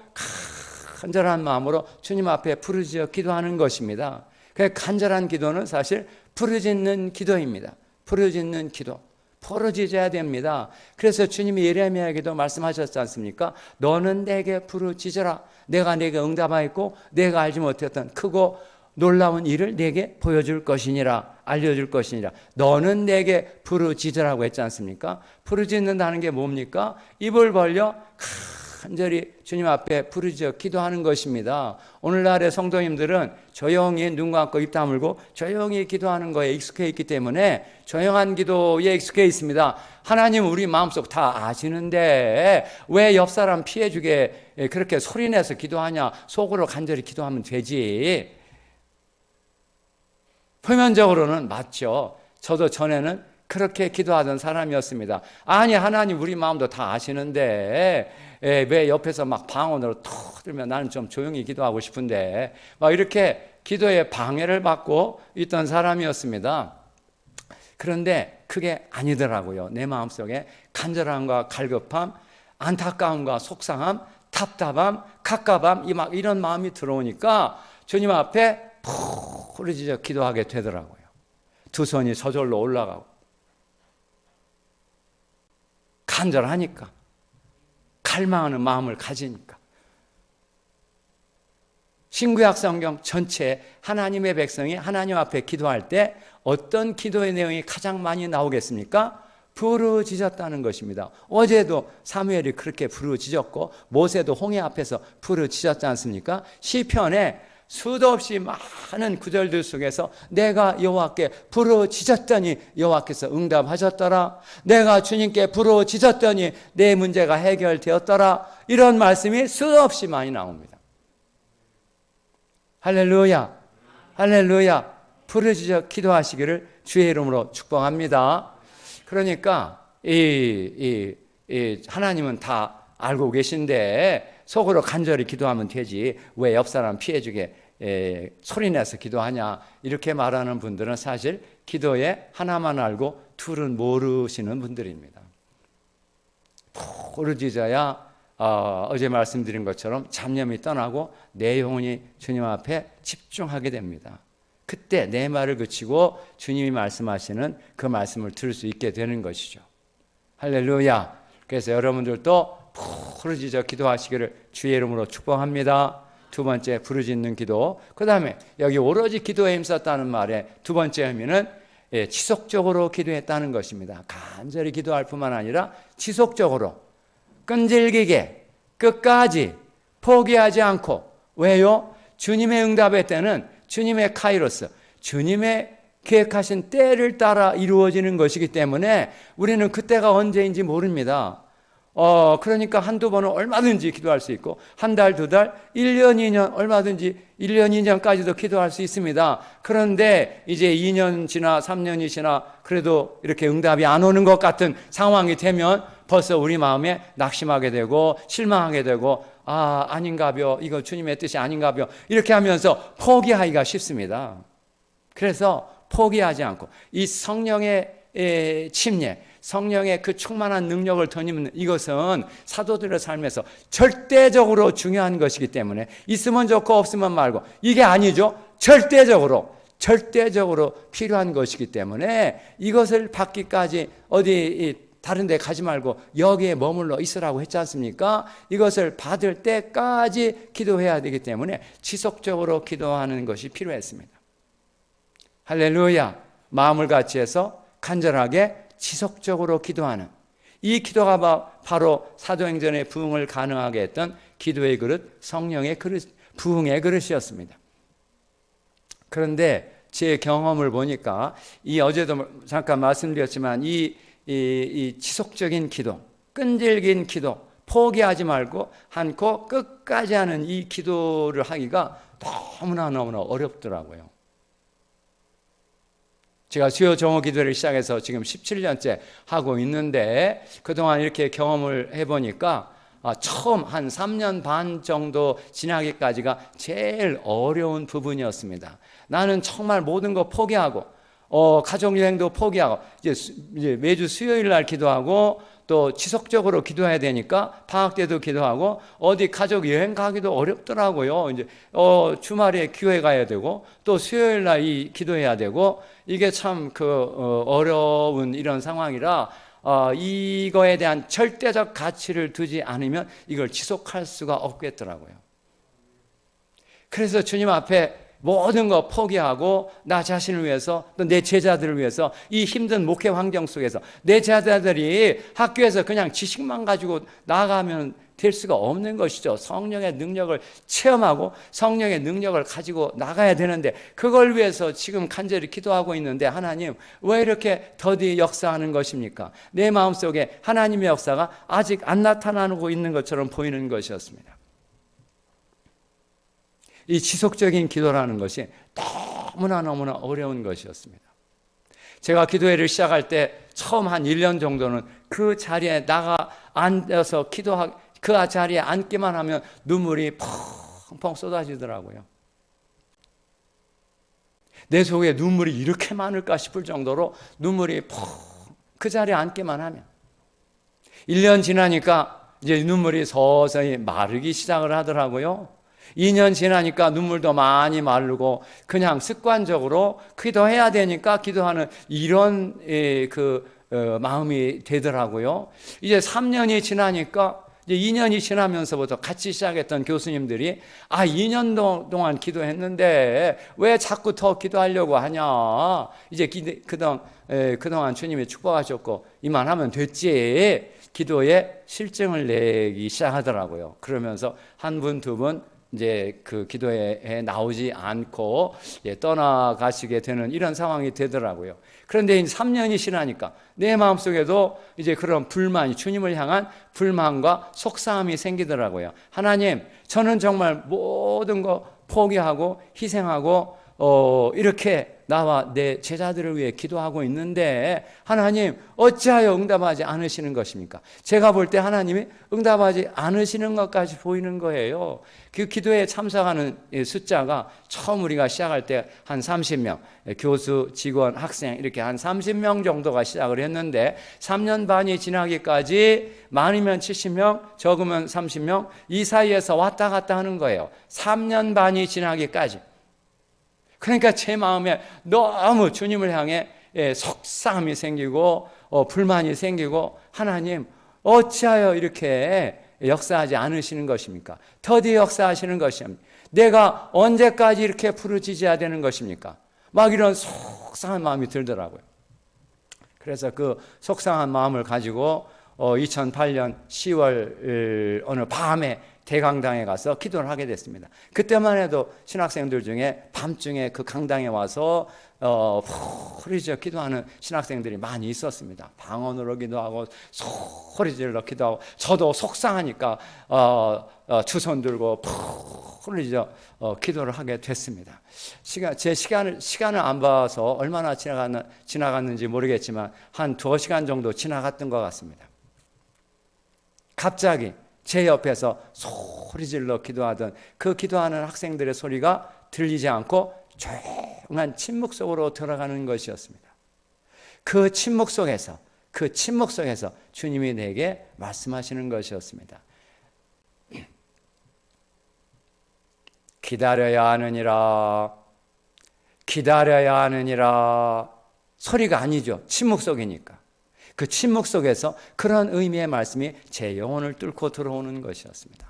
간절한 마음으로 주님 앞에 부르짖어 기도하는 것입니다. 그 간절한 기도는 사실 부르짖는 기도입니다. 부르짖는 기도. 부르짖어야 됩니다. 그래서 주님이 예레미야에게도 말씀하셨지 않습니까? 너는 내게 부르짖어라. 내가 내게 응답하였고 내가 알지 못했던 크고 놀라운 일을 내게 보여줄 것이니라. 알려줄 것이니라. 너는 내게 부르짖으라고 했지 않습니까? 부르짖는다는 게 뭡니까? 입을 벌려 간절히 주님 앞에 부르짖어 기도하는 것입니다. 오늘날의 성도님들은 조용히 눈 감고 입 다물고 조용히 기도하는 거에 익숙해 있기 때문에 조용한 기도에 익숙해 있습니다. 하나님 우리 마음속 다 아시는데 왜 옆 사람 피해주게 그렇게 소리내서 기도하냐? 속으로 간절히 기도하면 되지. 표면적으로는 맞죠. 저도 전에는 그렇게 기도하던 사람이었습니다. 아니 하나님 우리 마음도 다 아시는데 왜 옆에서 막 방언으로 터들면 나는 좀 조용히 기도하고 싶은데 막 이렇게 기도에 방해를 받고 있던 사람이었습니다. 그런데 그게 아니더라고요. 내 마음속에 간절함과 갈급함, 안타까움과 속상함, 답답함, 갑갑함 이런 마음이 들어오니까 주님 앞에 부르짖어 기도하게 되더라고요. 두 손이 저절로 올라가고 간절하니까 갈망하는 마음을 가지니까. 신구약 성경 전체에 하나님의 백성이 하나님 앞에 기도할 때 어떤 기도의 내용이 가장 많이 나오겠습니까? 부르짖었다는 것입니다. 어제도 사무엘이 그렇게 부르짖었고 모세도 홍해 앞에서 부르짖었지 않습니까? 시편에 수도 없이 많은 구절들 속에서 내가 여호와께 부르짖었더니 여호와께서 응답하셨더라. 내가 주님께 부르짖었더니 내 문제가 해결되었더라. 이런 말씀이 수도 없이 많이 나옵니다. 할렐루야, 할렐루야. 부르짖어 기도하시기를 주의 이름으로 축복합니다. 그러니까 하나님은 다 알고 계신데 속으로 간절히 기도하면 되지 왜 옆 사람 피해주게 소리내서 기도하냐 이렇게 말하는 분들은 사실 기도에 하나만 알고 둘은 모르시는 분들입니다. 부르짖어야 어제 말씀드린 것처럼 잡념이 떠나고 내 영혼이 주님 앞에 집중하게 됩니다. 그때 내 말을 그치고 주님이 말씀하시는 그 말씀을 들을 수 있게 되는 것이죠. 할렐루야. 그래서 여러분들도 부르짖어 기도하시기를 주의 이름으로 축복합니다. 두 번째 부르짖는 기도. 그 다음에 여기 오로지 기도에 힘썼다는 말의 두 번째 의미는 지속적으로 기도했다는 것입니다. 간절히 기도할 뿐만 아니라 지속적으로 끈질기게 끝까지 포기하지 않고. 왜요? 주님의 응답의 때는 주님의 카이로스, 주님의 계획하신 때를 따라 이루어지는 것이기 때문에 우리는 그때가 언제인지 모릅니다. 그러니까 한두 번은 얼마든지 기도할 수 있고 한 달, 두 달, 1년, 2년 얼마든지 1년, 2년까지도 기도할 수 있습니다. 그런데 이제 2년 지나 3년이 지나 그래도 이렇게 응답이 안 오는 것 같은 상황이 되면 벌써 우리 마음에 낙심하게 되고 실망하게 되고 아닌가벼, 이거 주님의 뜻이 아닌가벼 이렇게 하면서 포기하기가 쉽습니다. 그래서 포기하지 않고 이 성령의 침례, 성령의 그 충만한 능력을 덧입는 이것은 사도들의 삶에서 절대적으로 중요한 것이기 때문에 있으면 좋고 없으면 말고 이게 아니죠. 절대적으로 필요한 것이기 때문에 이것을 받기까지 어디 다른 데 가지 말고 여기에 머물러 있으라고 했지 않습니까? 이것을 받을 때까지 기도해야 되기 때문에 지속적으로 기도하는 것이 필요했습니다. 할렐루야. 마음을 같이 해서 간절하게 지속적으로 기도하는 이 기도가 바로 사도행전의 부흥을 가능하게 했던 기도의 그릇, 성령의 그릇, 부흥의 그릇이었습니다. 그런데 제 경험을 보니까 이 어제도 잠깐 말씀드렸지만 이 지속적인 기도, 끈질긴 기도, 포기하지 말고 않고 끝까지 하는 이 기도를 하기가 너무나 어렵더라고요. 제가 수요 정오 기도를 시작해서 지금 17년째 하고 있는데 그동안 이렇게 경험을 해보니까 처음 한 3년 반 정도 지나기까지가 제일 어려운 부분이었습니다. 나는 정말 모든 거 포기하고 가족 여행도 포기하고 이제 매주 수요일 날 기도하고 또 지속적으로 기도해야 되니까 방학 때도 기도하고 어디 가족 여행 가기도 어렵더라고요. 이제 주말에 교회 가야 되고 또 수요일 날 이 기도해야 되고 이게 참 어려운 이런 상황이라 이거에 대한 절대적 가치를 두지 않으면 이걸 지속할 수가 없겠더라고요. 그래서 주님 앞에 모든 거 포기하고 나 자신을 위해서 또 내 제자들을 위해서 이 힘든 목회 환경 속에서 내 제자들이 학교에서 그냥 지식만 가지고 나가면 될 수가 없는 것이죠. 성령의 능력을 체험하고 성령의 능력을 가지고 나가야 되는데 그걸 위해서 지금 간절히 기도하고 있는데 하나님 왜 이렇게 더디 역사하는 것입니까? 내 마음속에 하나님의 역사가 아직 안 나타나고 있는 것처럼 보이는 것이었습니다. 이 지속적인 기도라는 것이 너무나 어려운 것이었습니다. 제가 기도회를 시작할 때 처음 한 1년 정도는 그 자리에 나가 앉아서 그 자리에 앉기만 하면 눈물이 펑펑 쏟아지더라고요. 내 속에 눈물이 이렇게 많을까 싶을 정도로 눈물이 그 자리에 앉기만 하면 1년 지나니까 이제 눈물이 서서히 마르기 시작을 하더라고요. 2년 지나니까 눈물도 많이 마르고 그냥 습관적으로 기도해야 되니까 기도하는 이런 마음이 되더라고요. 이제 3년이 지나니까 이제 2년이 지나면서부터 같이 시작했던 교수님들이 2년 동안 기도했는데 왜 자꾸 더 기도하려고 하냐. 이제 그동안 주님이 축복하셨고 이만하면 됐지. 기도에 실증을 내기 시작하더라고요. 그러면서 한 분, 두 분 이제 그 기도에 나오지 않고 떠나가시게 되는 이런 상황이 되더라고요. 그런데 3년이 지나니까 내 마음속에도 이제 그런 불만이, 주님을 향한 불만과 속상함이 생기더라고요. 하나님, 저는 정말 모든 거 포기하고 희생하고 이렇게 나와 내 제자들을 위해 기도하고 있는데 하나님 어찌하여 응답하지 않으시는 것입니까? 제가 볼 때 하나님이 응답하지 않으시는 것까지 보이는 거예요. 그 기도에 참석하는 숫자가 처음 우리가 시작할 때 한 30명, 교수, 직원, 학생 이렇게 한 30명 정도가 시작을 했는데 3년 반이 지나기까지 많으면 70명, 적으면 30명 이 사이에서 왔다 갔다 하는 거예요. 3년 반이 지나기까지. 그러니까 제 마음에 너무 주님을 향해 속상함이 생기고 불만이 생기고 하나님 어찌하여 이렇게 역사하지 않으시는 것입니까? 더디 역사하시는 것입니까? 내가 언제까지 이렇게 부르짖어야 되는 것입니까? 막 이런 속상한 마음이 들더라고요. 그래서 그 속상한 마음을 가지고 2008년 10월 어느 밤에 대강당에 가서 기도를 하게 됐습니다. 그때만 해도 신학생들 중에 밤중에 그 강당에 와서 소리지어 기도하는 신학생들이 많이 있었습니다. 방언으로 기도하고 소리질러 기도하고 저도 속상하니까 두 손 들고 소리지어 기도를 하게 됐습니다. 시간을 안 봐서 얼마나 지나갔는지 모르겠지만 한 2시간 정도 지나갔던 것 같습니다. 갑자기 제 옆에서 소리질러 기도하던 그 기도하는 학생들의 소리가 들리지 않고 조용한 침묵 속으로 들어가는 것이었습니다. 그 침묵 속에서 주님이 내게 말씀하시는 것이었습니다. 기다려야 하느니라 소리가 아니죠. 침묵 속이니까. 그 침묵 속에서 그런 의미의 말씀이 제 영혼을 뚫고 들어오는 것이었습니다.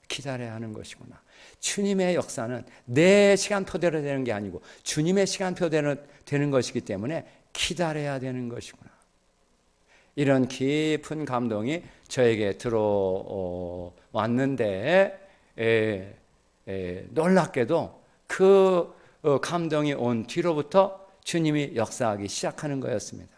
기다려야 하는 것이구나. 주님의 역사는 내 시간표대로 되는 게 아니고 주님의 시간표대로 되는 것이기 때문에 기다려야 되는 것이구나. 이런 깊은 감동이 저에게 들어왔는데 놀랍게도 그 감동이 온 뒤로부터 주님이 역사하기 시작하는 거였습니다.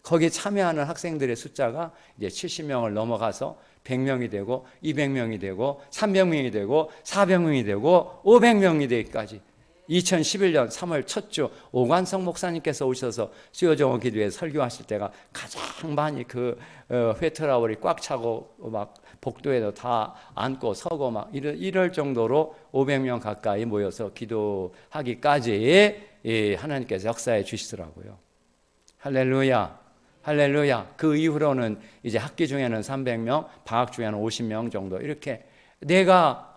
거기에 참여하는 학생들의 숫자가 이제 70명을 넘어가서 100명이 되고 200명이 되고 300명이 되고 400명이 되고 500명이 되기까지 2011년 3월 첫 주 오관성 목사님께서 오셔서 수요정오 기도에 설교하실 때가 가장 많이 그 회트라월이 꽉 차고 막 복도에도 다 앉고 서고 막 이럴 정도로 500명 가까이 모여서 기도하기까지 하나님께서 역사해 주시더라고요. 할렐루야, 할렐루야. 그 이후로는 이제 학기 중에는 300명, 방학 중에는 50명 정도 이렇게 내가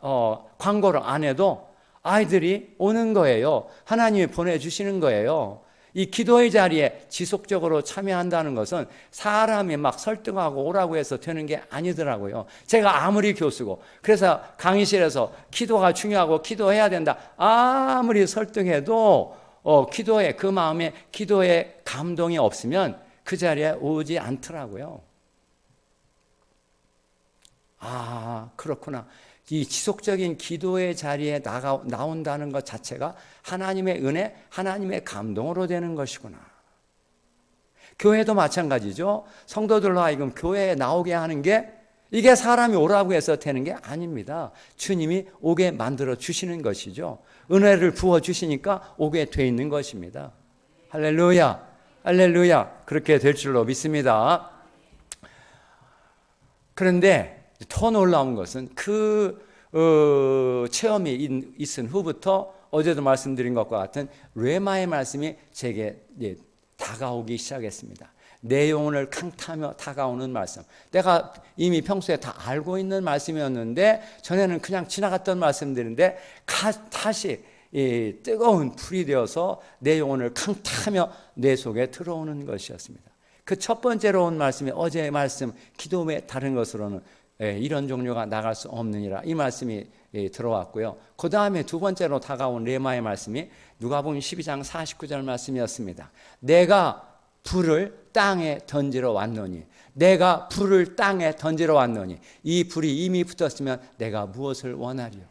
광고를 안 해도 아이들이 오는 거예요. 하나님이 보내주시는 거예요. 이 기도의 자리에 지속적으로 참여한다는 것은 사람이 막 설득하고 오라고 해서 되는 게 아니더라고요. 제가 아무리 교수고 그래서 강의실에서 기도가 중요하고 기도해야 된다 아무리 설득해도 기도에 그 마음에 기도에 감동이 없으면 그 자리에 오지 않더라고요. 아, 그렇구나. 이 지속적인 기도의 자리에 나온다는 것 자체가 하나님의 은혜, 하나님의 감동으로 되는 것이구나. 교회도 마찬가지죠. 성도들로 하여금 교회에 나오게 하는 게 이게 사람이 오라고 해서 되는 게 아닙니다. 주님이 오게 만들어 주시는 것이죠. 은혜를 부어 주시니까 오게 돼 있는 것입니다. 할렐루야, 할렐루야. 그렇게 될 줄로 믿습니다. 그런데 더 놀라운 것은 체험이 있은 후부터 어제도 말씀드린 것과 같은 레마의 말씀이 제게 다가오기 시작했습니다. 내 영혼을 강타하며 다가오는 말씀. 내가 이미 평소에 다 알고 있는 말씀이었는데 전에는 그냥 지나갔던 말씀들인데 다시 뜨거운 불이 되어서 내 영혼을 강타하며 내 속에 들어오는 것이었습니다. 그 첫 번째로 온 말씀이 어제의 말씀, 기도 외 다른 것으로는 이런 종류가 나갈 수 없느니라 이 말씀이 들어왔고요. 그 다음에 두 번째로 다가온 레마의 말씀이 누가복음 12장 49절 말씀이었습니다. 내가 불을 땅에 던지러 왔노니 내가 불을 땅에 던지러 왔노니 이 불이 이미 붙었으면 내가 무엇을 원하리요.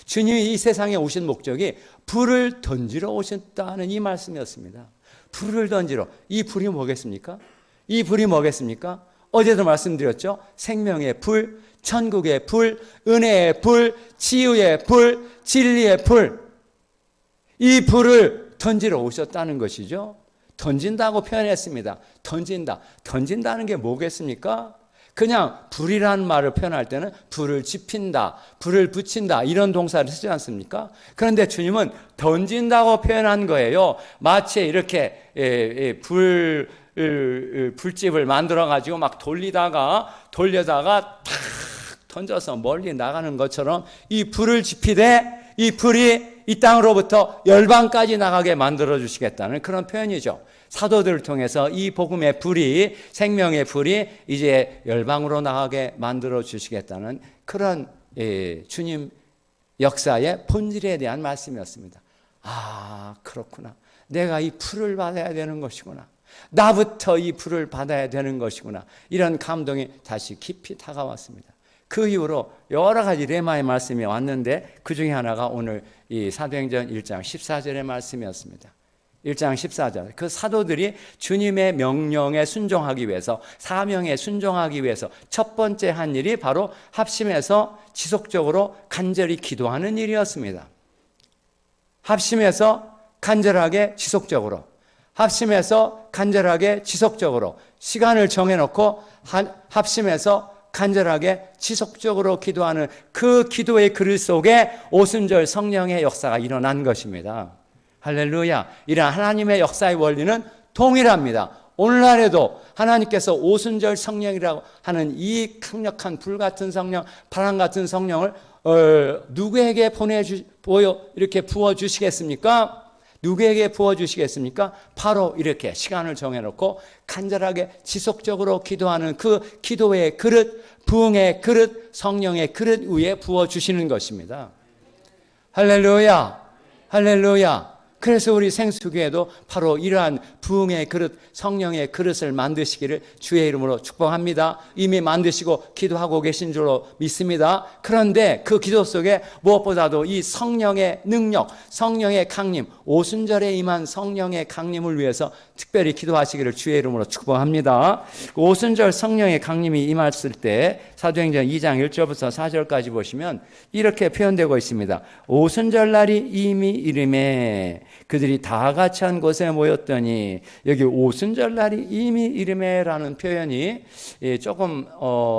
주님이 이 세상에 오신 목적이 불을 던지러 오셨다는 이 말씀이었습니다. 불을 던지러. 이 불이 뭐겠습니까? 이 불이 뭐겠습니까? 어제도 말씀드렸죠. 생명의 불, 천국의 불, 은혜의 불, 치유의 불, 진리의 불. 이 불을 던지러 오셨다는 것이죠. 던진다고 표현했습니다. 던진다. 던진다는 게 뭐겠습니까? 그냥 불이라는 말을 표현할 때는 불을 지핀다, 불을 붙인다 이런 동사를 쓰지 않습니까? 그런데 주님은 던진다고 표현한 거예요. 마치 이렇게 불집을 만들어 가지고 막 돌려다가 탁 던져서 멀리 나가는 것처럼 이 불을 지피되 이 불이 이 땅으로부터 열방까지 나가게 만들어 주시겠다는 그런 표현이죠. 사도들을 통해서 이 복음의 불이, 생명의 불이 이제 열방으로 나가게 만들어 주시겠다는 그런 주님 역사의 본질에 대한 말씀이었습니다. 아, 그렇구나. 내가 이 불을 받아야 되는 것이구나. 나부터 이 불을 받아야 되는 것이구나. 이런 감동이 다시 깊이 다가왔습니다. 그 이후로 여러 가지 레마의 말씀이 왔는데 그 중에 하나가 오늘 이 사도행전 1장 14절의 말씀이었습니다. 1장 14절. 그 사도들이 주님의 명령에 순종하기 위해서, 사명에 순종하기 위해서 첫 번째 한 일이 바로 합심해서 지속적으로 간절히 기도하는 일이었습니다. 합심해서 간절하게 지속적으로, 합심해서 간절하게 지속적으로 시간을 정해놓고 합심해서 간절하게 지속적으로 기도하는 그 기도의 그릇 속에 오순절 성령의 역사가 일어난 것입니다. 할렐루야. 이런 하나님의 역사의 원리는 동일합니다. 오늘날에도 하나님께서 오순절 성령이라고 하는 이 강력한 불같은 성령, 바람 같은 성령을 누구에게 이렇게 부어주시겠습니까? 누구에게 부어주시겠습니까? 바로 이렇게 시간을 정해놓고 간절하게 지속적으로 기도하는 그 기도의 그릇, 부흥의 그릇, 성령의 그릇 위에 부어주시는 것입니다. 할렐루야, 할렐루야. 그래서 우리 생수교회도 바로 이러한 부흥의 그릇, 성령의 그릇을 만드시기를 주의 이름으로 축복합니다. 이미 만드시고 기도하고 계신 줄로 믿습니다. 그런데 그 기도 속에 무엇보다도 이 성령의 능력, 성령의 강림, 오순절에 임한 성령의 강림을 위해서 특별히 기도하시기를 주의 이름으로 축복합니다. 오순절 성령의 강림이 임했을 때 사도행전 2장 1절부터 4절까지 보시면 이렇게 표현되고 있습니다. 오순절 날이 이미 이름에 그들이 다 같이 한 곳에 모였더니, 여기 오순절날이 이미 이르매라는 표현이 조금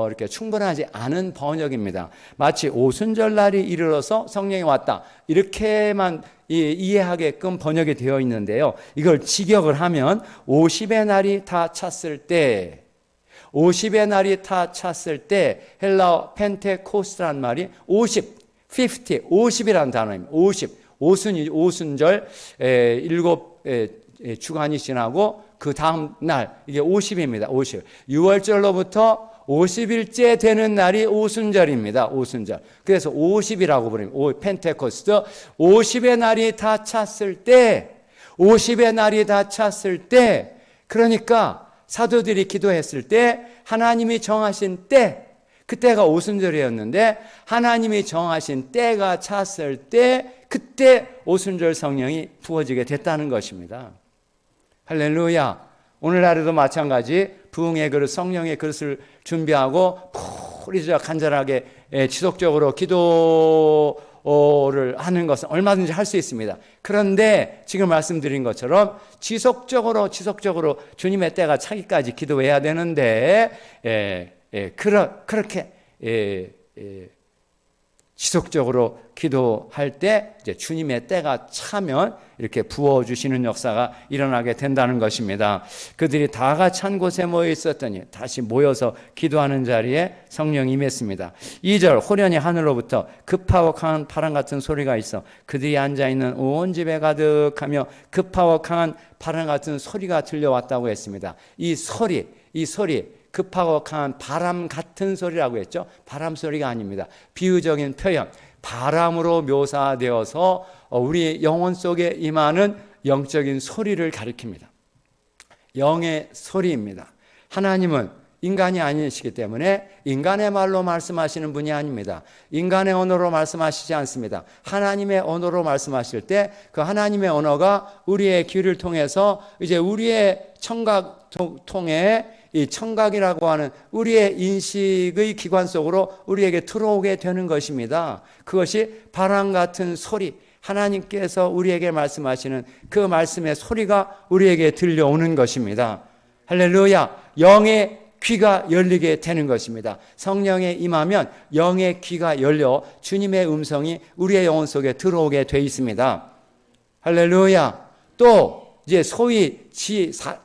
이렇게 충분하지 않은 번역입니다. 마치 오순절날이 이르러서 성령이 왔다, 이렇게만 이해하게끔 번역이 되어 있는데요. 이걸 직역을 하면 50의 날이 다 찼을 때, 50의 날이 다 찼을 때, 헬라어 펜테코스트라는 말이 50이라는 단어입니다. 50절 7 주간이 지나고 그 다음 날, 이게 50입니다. 50. 6월절로부터 50일째 되는 날이 오순절입니다. 오순절. 그래서 50이라고 부릅니다. 펜테코스트. 50의 날이 다 찼을 때, 50의 날이 다 찼을 때, 그러니까 사도들이 기도했을 때 하나님이 정하신 때, 그때가 오순절이었는데 하나님이 정하신 때가 찼을 때, 그때 오순절 성령이 부어지게 됐다는 것입니다. 할렐루야. 오늘날에도 마찬가지 부흥의 그릇, 성령의 그릇을 준비하고 우리가 간절하게 지속적으로 기도를 하는 것은 얼마든지 할 수 있습니다. 그런데 지금 말씀드린 것처럼 지속적으로 주님의 때가 차기까지 기도해야 되는데 그렇게 지속적으로 기도할 때 이제 주님의 때가 차면 이렇게 부어주시는 역사가 일어나게 된다는 것입니다. 그들이 다 같이 한 곳에 모여 있었더니, 다시 모여서 기도하는 자리에 성령이 임했습니다. 2절, 호련히 하늘로부터 급하고 강한 바람 같은 소리가 있어 그들이 앉아있는 온 집에 가득하며 급하고 강한 바람 같은 소리가 들려왔다고 했습니다. 이 소리 급하고 강한 바람 같은 소리라고 했죠. 바람 소리가 아닙니다. 비유적인 표현, 바람으로 묘사되어서 우리 영혼 속에 임하는 영적인 소리를 가리킵니다. 영의 소리입니다. 하나님은 인간이 아니시기 때문에 인간의 말로 말씀하시는 분이 아닙니다. 인간의 언어로 말씀하시지 않습니다. 하나님의 언어로 말씀하실 때 그 하나님의 언어가 우리의 귀를 통해서 이제 우리의 청각 통해 이 청각이라고 하는 우리의 인식의 기관 속으로 우리에게 들어오게 되는 것입니다. 그것이 바람 같은 소리, 하나님께서 우리에게 말씀하시는 그 말씀의 소리가 우리에게 들려오는 것입니다. 할렐루야. 영의 귀가 열리게 되는 것입니다. 성령에 임하면 영의 귀가 열려 주님의 음성이 우리의 영혼 속에 들어오게 돼 있습니다. 할렐루야. 또 이제 소위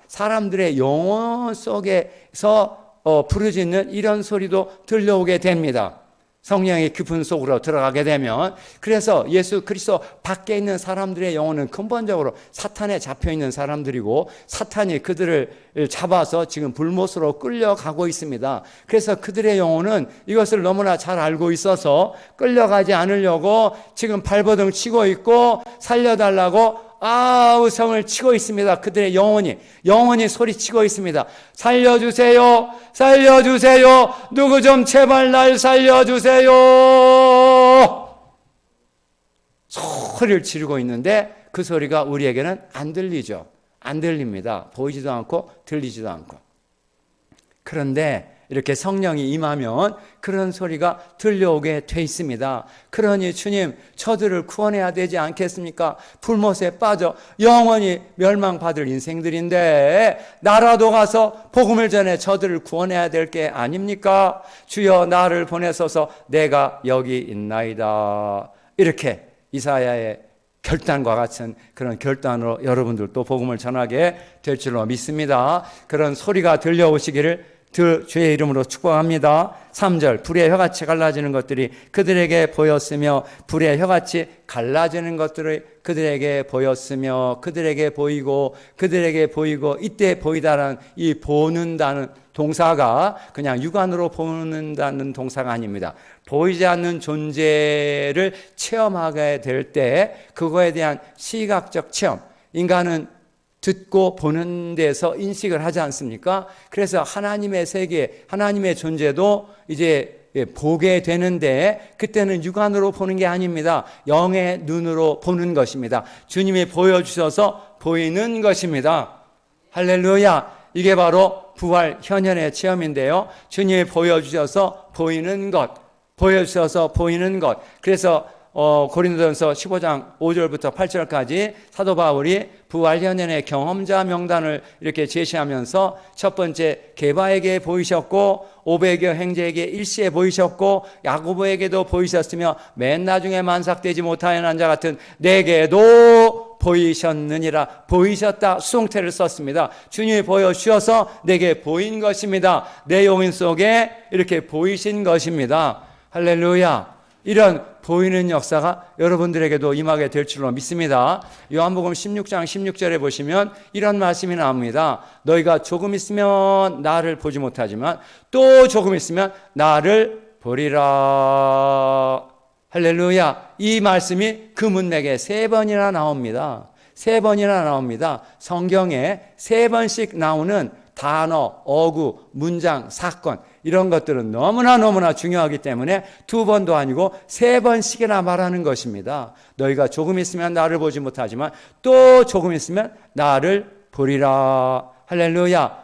사람들의 영혼 속에서 부르짖는 이런 소리도 들려오게 됩니다. 성령의 깊은 속으로 들어가게 되면. 그래서 예수 그리스도 밖에 있는 사람들의 영혼은 근본적으로 사탄에 잡혀있는 사람들이고, 사탄이 그들을 잡아서 지금 불못으로 끌려가고 있습니다. 그래서 그들의 영혼은 이것을 너무나 잘 알고 있어서 끌려가지 않으려고 지금 발버둥 치고 있고, 살려달라고 아우성을 치고 있습니다. 그들의 영혼이 소리치고 있습니다. 살려주세요, 살려주세요, 누구 좀 제발 날 살려주세요, 소리를 지르고 있는데 그 소리가 우리에게는 안 들리죠. 안 들립니다. 보이지도 않고 들리지도 않고. 그런데 이렇게 성령이 임하면 그런 소리가 들려오게 돼 있습니다. 그러니 주님, 저들을 구원해야 되지 않겠습니까? 불못에 빠져 영원히 멸망받을 인생들인데 나라도 가서 복음을 전해 저들을 구원해야 될 게 아닙니까? 주여 나를 보내소서, 내가 여기 있나이다. 이렇게 이사야의 결단과 같은 그런 결단으로 여러분들도 복음을 전하게 될 줄로 믿습니다. 그런 소리가 들려오시기를 주의 이름으로 축복합니다. 3절, 불의 혀같이 갈라지는 것들이 그들에게 보였으며, 불의 혀같이 갈라지는 것들이 그들에게 보였으며, 그들에게 보이고, 이때 보이다라는 이 보는다는 동사가 그냥 육안으로 보는다는 동사가 아닙니다. 보이지 않는 존재를 체험하게 될 때 그거에 대한 시각적 체험, 인간은 듣고 보는 데서 인식을 하지 않습니까? 그래서 하나님의 세계, 하나님의 존재도 이제 보게 되는데 그때는 육안으로 보는 게 아닙니다. 영의 눈으로 보는 것입니다. 주님이 보여주셔서 보이는 것입니다. 할렐루야. 이게 바로 부활 현현의 체험인데요. 주님이 보여주셔서 보이는 것. 그래서 고린도전서 15장 5절부터 8절까지 사도 바울이 부활 현현의 경험자 명단을 이렇게 제시하면서 첫 번째 게바에게 보이셨고 500여 형제에게 일시에 보이셨고 야고보에게도 보이셨으며 맨 나중에 만삭되지 못하는 자 같은 내게도 보이셨느니라. 보이셨다 수동태를 썼습니다. 주님이 보여주셔서 내게 보인 것입니다. 내 영혼 속에 이렇게 보이신 것입니다. 할렐루야. 이런 보이는 역사가 여러분들에게도 임하게 될 줄로 믿습니다. 요한복음 16장 16절에 보시면 이런 말씀이 나옵니다. 너희가 조금 있으면 나를 보지 못하지만 또 조금 있으면 나를 보리라. 할렐루야. 이 말씀이 그 문맥에 3번이나 나옵니다. 3번이나 나옵니다. 성경에 3번씩 나오는 단어, 어구, 문장, 사건 이런 것들은 너무나 중요하기 때문에 2번도 아니고 3번씩이나 말하는 것입니다. 너희가 조금 있으면 나를 보지 못하지만 또 조금 있으면 나를 보리라. 할렐루야.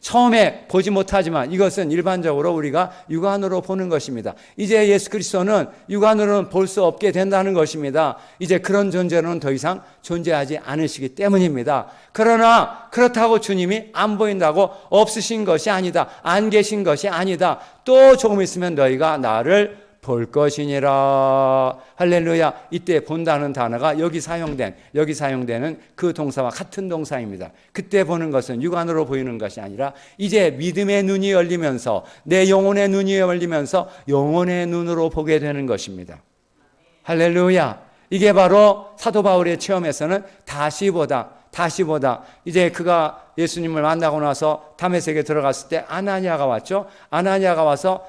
처음에 보지 못하지만 이것은 일반적으로 우리가 육안으로 보는 것입니다. 이제 예수 그리스도는 육안으로는 볼 수 없게 된다는 것입니다. 이제 그런 존재는 더 이상 존재하지 않으시기 때문입니다. 그러나 그렇다고 주님이 안 보인다고 없으신 것이 아니다. 안 계신 것이 아니다. 또 조금 있으면 너희가 나를 볼 것이니라. 할렐루야. 이때 본다는 단어가 여기 사용되는 그 동사와 같은 동사입니다. 그때 보는 것은 육안으로 보이는 것이 아니라 이제 믿음의 눈이 열리면서 내 영혼의 눈이 열리면서 영혼의 눈으로 보게 되는 것입니다. 할렐루야. 이게 바로 사도 바울의 체험에서는 다시 보다 이제 그가 예수님을 만나고 나서 다메섹에 들어갔을 때 아나니아가 왔죠. 아나니아가 와서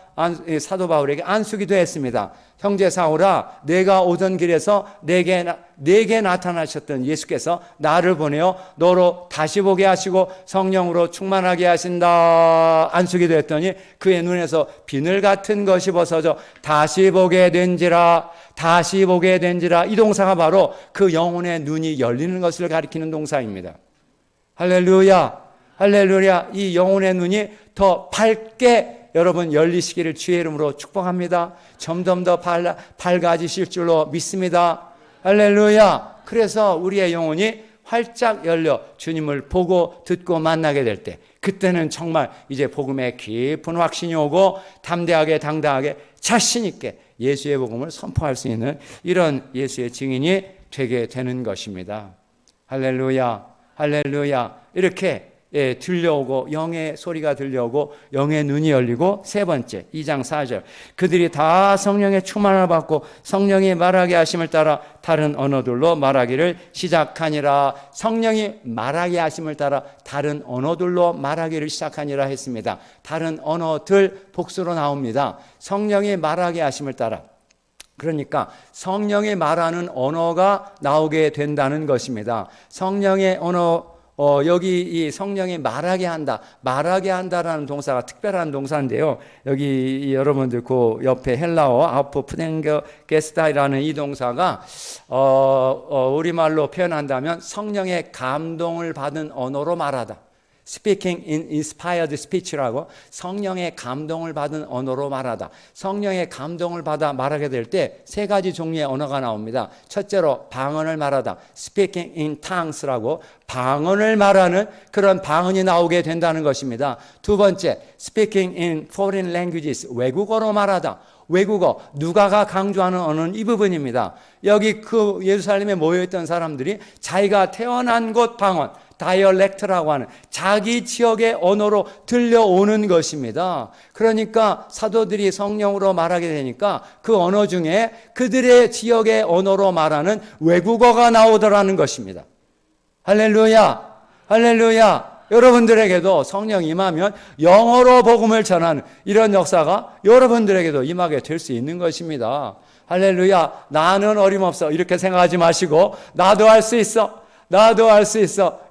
사도 바울에게 안수기도 했습니다. 형제 사울아, 내가 오던 길에서 내게 나타나셨던 예수께서 나를 보내어 너로 다시 보게 하시고 성령으로 충만하게 하신다. 안수기도 했더니 그의 눈에서 비늘 같은 것이 벗어져 다시 보게 된지라. 이 동사가 바로 그 영혼의 눈이 열리는 것을 가리키는 동사입니다. 할렐루야. 이 영혼의 눈이 더 밝게 여러분 열리시기를 주의 이름으로 축복합니다. 점점 더 밝아지실 줄로 믿습니다. 할렐루야. 그래서 우리의 영혼이 활짝 열려 주님을 보고 듣고 만나게 될 때, 그때는 정말 이제 복음의 깊은 확신이 오고 담대하게 당당하게 자신 있게 예수의 복음을 선포할 수 있는 이런 예수의 증인이 되게 되는 것입니다. 할렐루야. 이렇게 들려오고 영의 소리가 들려오고 영의 눈이 열리고 세 번째 2장 4절 그들이 다 성령의 충만을 받고 성령이 말하게 하심을 따라 다른 언어들로 말하기를 시작하니라. 성령이 말하게 하심을 따라 다른 언어들로 말하기를 시작하니라 했습니다. 다른 언어들 복수로 나옵니다. 성령이 말하게 하심을 따라, 그러니까 성령이 말하는 언어가 나오게 된다는 것입니다. 성령의 언어, 여기 이 성령이 말하게 한다라는 동사가 특별한 동사인데요. 여기 여러분들 그 옆에 헬라어 아포 푸덴게스타이라는 이 동사가 우리말로 표현한다면 성령의 감동을 받은 언어로 말하다. Speaking in inspired speech라고, 성령의 감동을 받은 언어로 말하다. 성령의 감동을 받아 말하게 될 때 세 가지 종류의 언어가 나옵니다. 첫째로 방언을 말하다. Speaking in tongues라고 방언을 말하는 그런 방언이 나오게 된다는 것입니다. 두 번째, Speaking in foreign languages, 외국어로 말하다. 외국어, 누가가 강조하는 언어는 이 부분입니다. 여기 그 예루살렘에 모여있던 사람들이 자기가 태어난 곳 방언, 다이얼렉트라고 하는 자기 지역의 언어로 들려오는 것입니다. 그러니까 사도들이 성령으로 말하게 되니까 그 언어 중에 그들의 지역의 언어로 말하는 외국어가 나오더라는 것입니다. 할렐루야. 여러분들에게도 성령 임하면 영어로 복음을 전하는 이런 역사가 여러분들에게도 임하게 될 수 있는 것입니다. 할렐루야. 나는 어림없어 이렇게 생각하지 마시고 나도 할 수 있어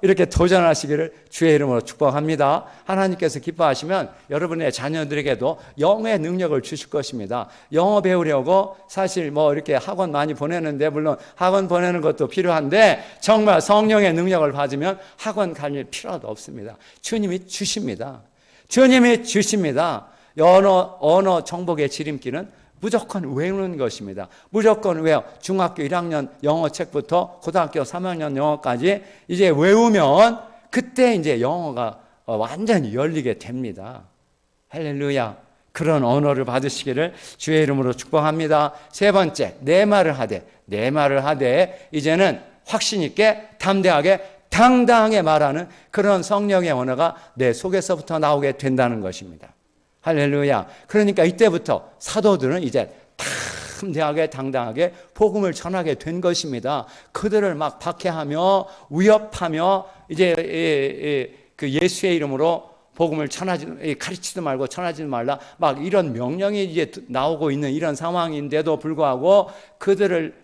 이렇게 도전하시기를 주의 이름으로 축복합니다. 하나님께서 기뻐하시면 여러분의 자녀들에게도 영어의 능력을 주실 것입니다. 영어 배우려고 사실 뭐 이렇게 학원 많이 보내는데, 물론 학원 보내는 것도 필요한데 정말 성령의 능력을 받으면 학원 갈 필요도 없습니다. 주님이 주십니다. 언어 정복의 지름길은 무조건 외우는 것입니다. 무조건 외워. 중학교 1학년 영어 책부터 고등학교 3학년 영어까지 이제 외우면 그때 이제 영어가 완전히 열리게 됩니다. 할렐루야. 그런 언어를 받으시기를 주의 이름으로 축복합니다. 세 번째, 내 말을 하되 이제는 확신 있게 담대하게 당당하게 말하는 그런 성령의 언어가 내 속에서부터 나오게 된다는 것입니다. 할렐루야. 그러니까 이때부터 사도들은 이제 담대하게 당당하게 복음을 전하게 된 것입니다. 그들을 막 박해하며 위협하며 이제 그 예수의 이름으로 복음을 가르치지 말고 전하지 말라 막 이런 명령이 이제 나오고 있는 이런 상황인데도 불구하고 그들을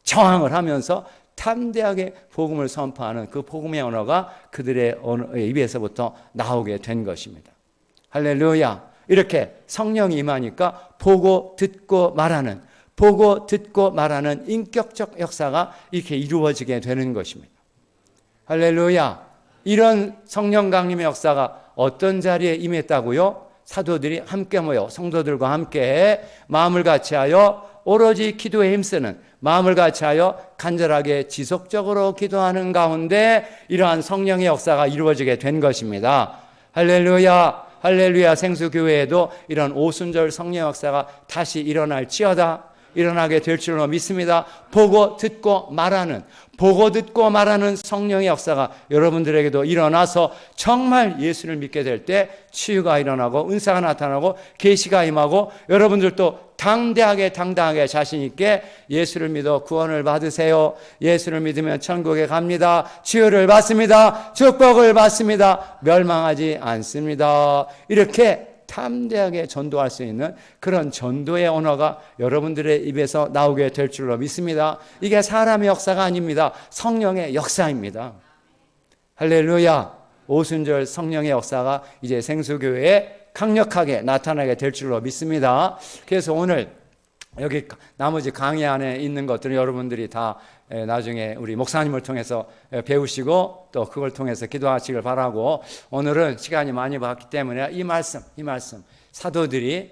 저항을 하면서 담대하게 복음을 선포하는 그 복음의 언어가 그들의 입에서부터 나오게 된 것입니다. 할렐루야. 이렇게 성령이 임하니까 보고 듣고 말하는 인격적 역사가 이렇게 이루어지게 되는 것입니다. 할렐루야. 이런 성령 강림의 역사가 어떤 자리에 임했다고요? 사도들이 함께 모여 성도들과 함께 마음을 같이하여 오로지 기도에 힘쓰는, 마음을 같이하여 간절하게 지속적으로 기도하는 가운데 이러한 성령의 역사가 이루어지게 된 것입니다. 할렐루야. 할렐루야. 생수교회에도 이런 오순절 성령 역사가 다시 일어나게 될 줄로 믿습니다. 보고 듣고 말하는 성령의 역사가 여러분들에게도 일어나서 정말 예수를 믿게 될 때 치유가 일어나고 은사가 나타나고 계시가 임하고 여러분들도 당당하게 자신 있게 예수를 믿어 구원을 받으세요. 예수를 믿으면 천국에 갑니다. 치유를 받습니다. 축복을 받습니다. 멸망하지 않습니다. 이렇게 담대하게 전도할 수 있는 그런 전도의 언어가 여러분들의 입에서 나오게 될 줄로 믿습니다. 이게 사람의 역사가 아닙니다. 성령의 역사입니다. 할렐루야. 오순절 성령의 역사가 이제 생수교회에 강력하게 나타나게 될 줄로 믿습니다. 그래서 오늘 여기 나머지 강의 안에 있는 것들은 여러분들이 다 나중에 우리 목사님을 통해서 배우시고 또 그걸 통해서 기도하시길 바라고, 오늘은 시간이 많이 봤기 때문에 이 말씀 사도들이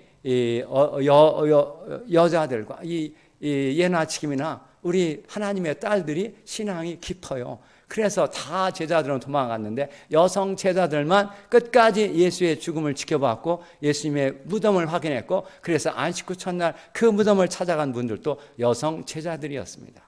여자들과 이 예나치김이나 우리 하나님의 딸들이 신앙이 깊어요. 그래서 다 제자들은 도망갔는데 여성 제자들만 끝까지 예수의 죽음을 지켜봤고 예수님의 무덤을 확인했고, 그래서 안식구 첫날 그 무덤을 찾아간 분들도 여성 제자들이었습니다.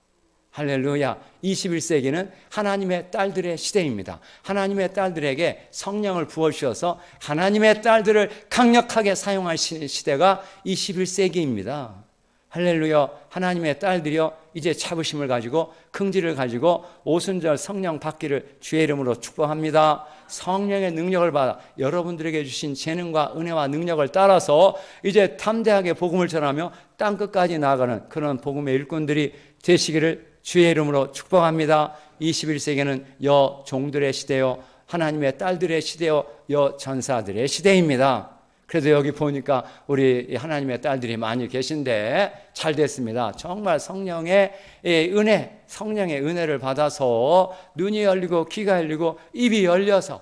할렐루야. 21세기는 하나님의 딸들의 시대입니다. 하나님의 딸들에게 성령을 부어주셔서 하나님의 딸들을 강력하게 사용하시는 시대가 21세기입니다. 할렐루야. 하나님의 딸들이여 이제 자부심을 가지고 긍지를 가지고 오순절 성령 받기를 주의 이름으로 축복합니다. 성령의 능력을 받아 여러분들에게 주신 재능과 은혜와 능력을 따라서 이제 담대하게 복음을 전하며 땅끝까지 나아가는 그런 복음의 일꾼들이 되시기를 주의 이름으로 축복합니다. 21세기는 여종들의 시대요, 하나님의 딸들의 시대요, 여전사들의 시대입니다. 그래도 여기 보니까 우리 하나님의 딸들이 많이 계신데 잘 됐습니다. 정말 성령의 은혜를 받아서 눈이 열리고 귀가 열리고 입이 열려서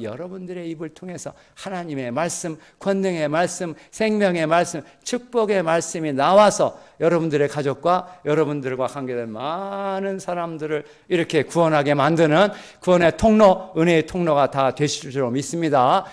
여러분들의 입을 통해서 하나님의 말씀, 권능의 말씀, 생명의 말씀, 축복의 말씀이 나와서 여러분들의 가족과 여러분들과 관계된 많은 사람들을 이렇게 구원하게 만드는 구원의 통로, 은혜의 통로가 다 되실 줄 믿습니다.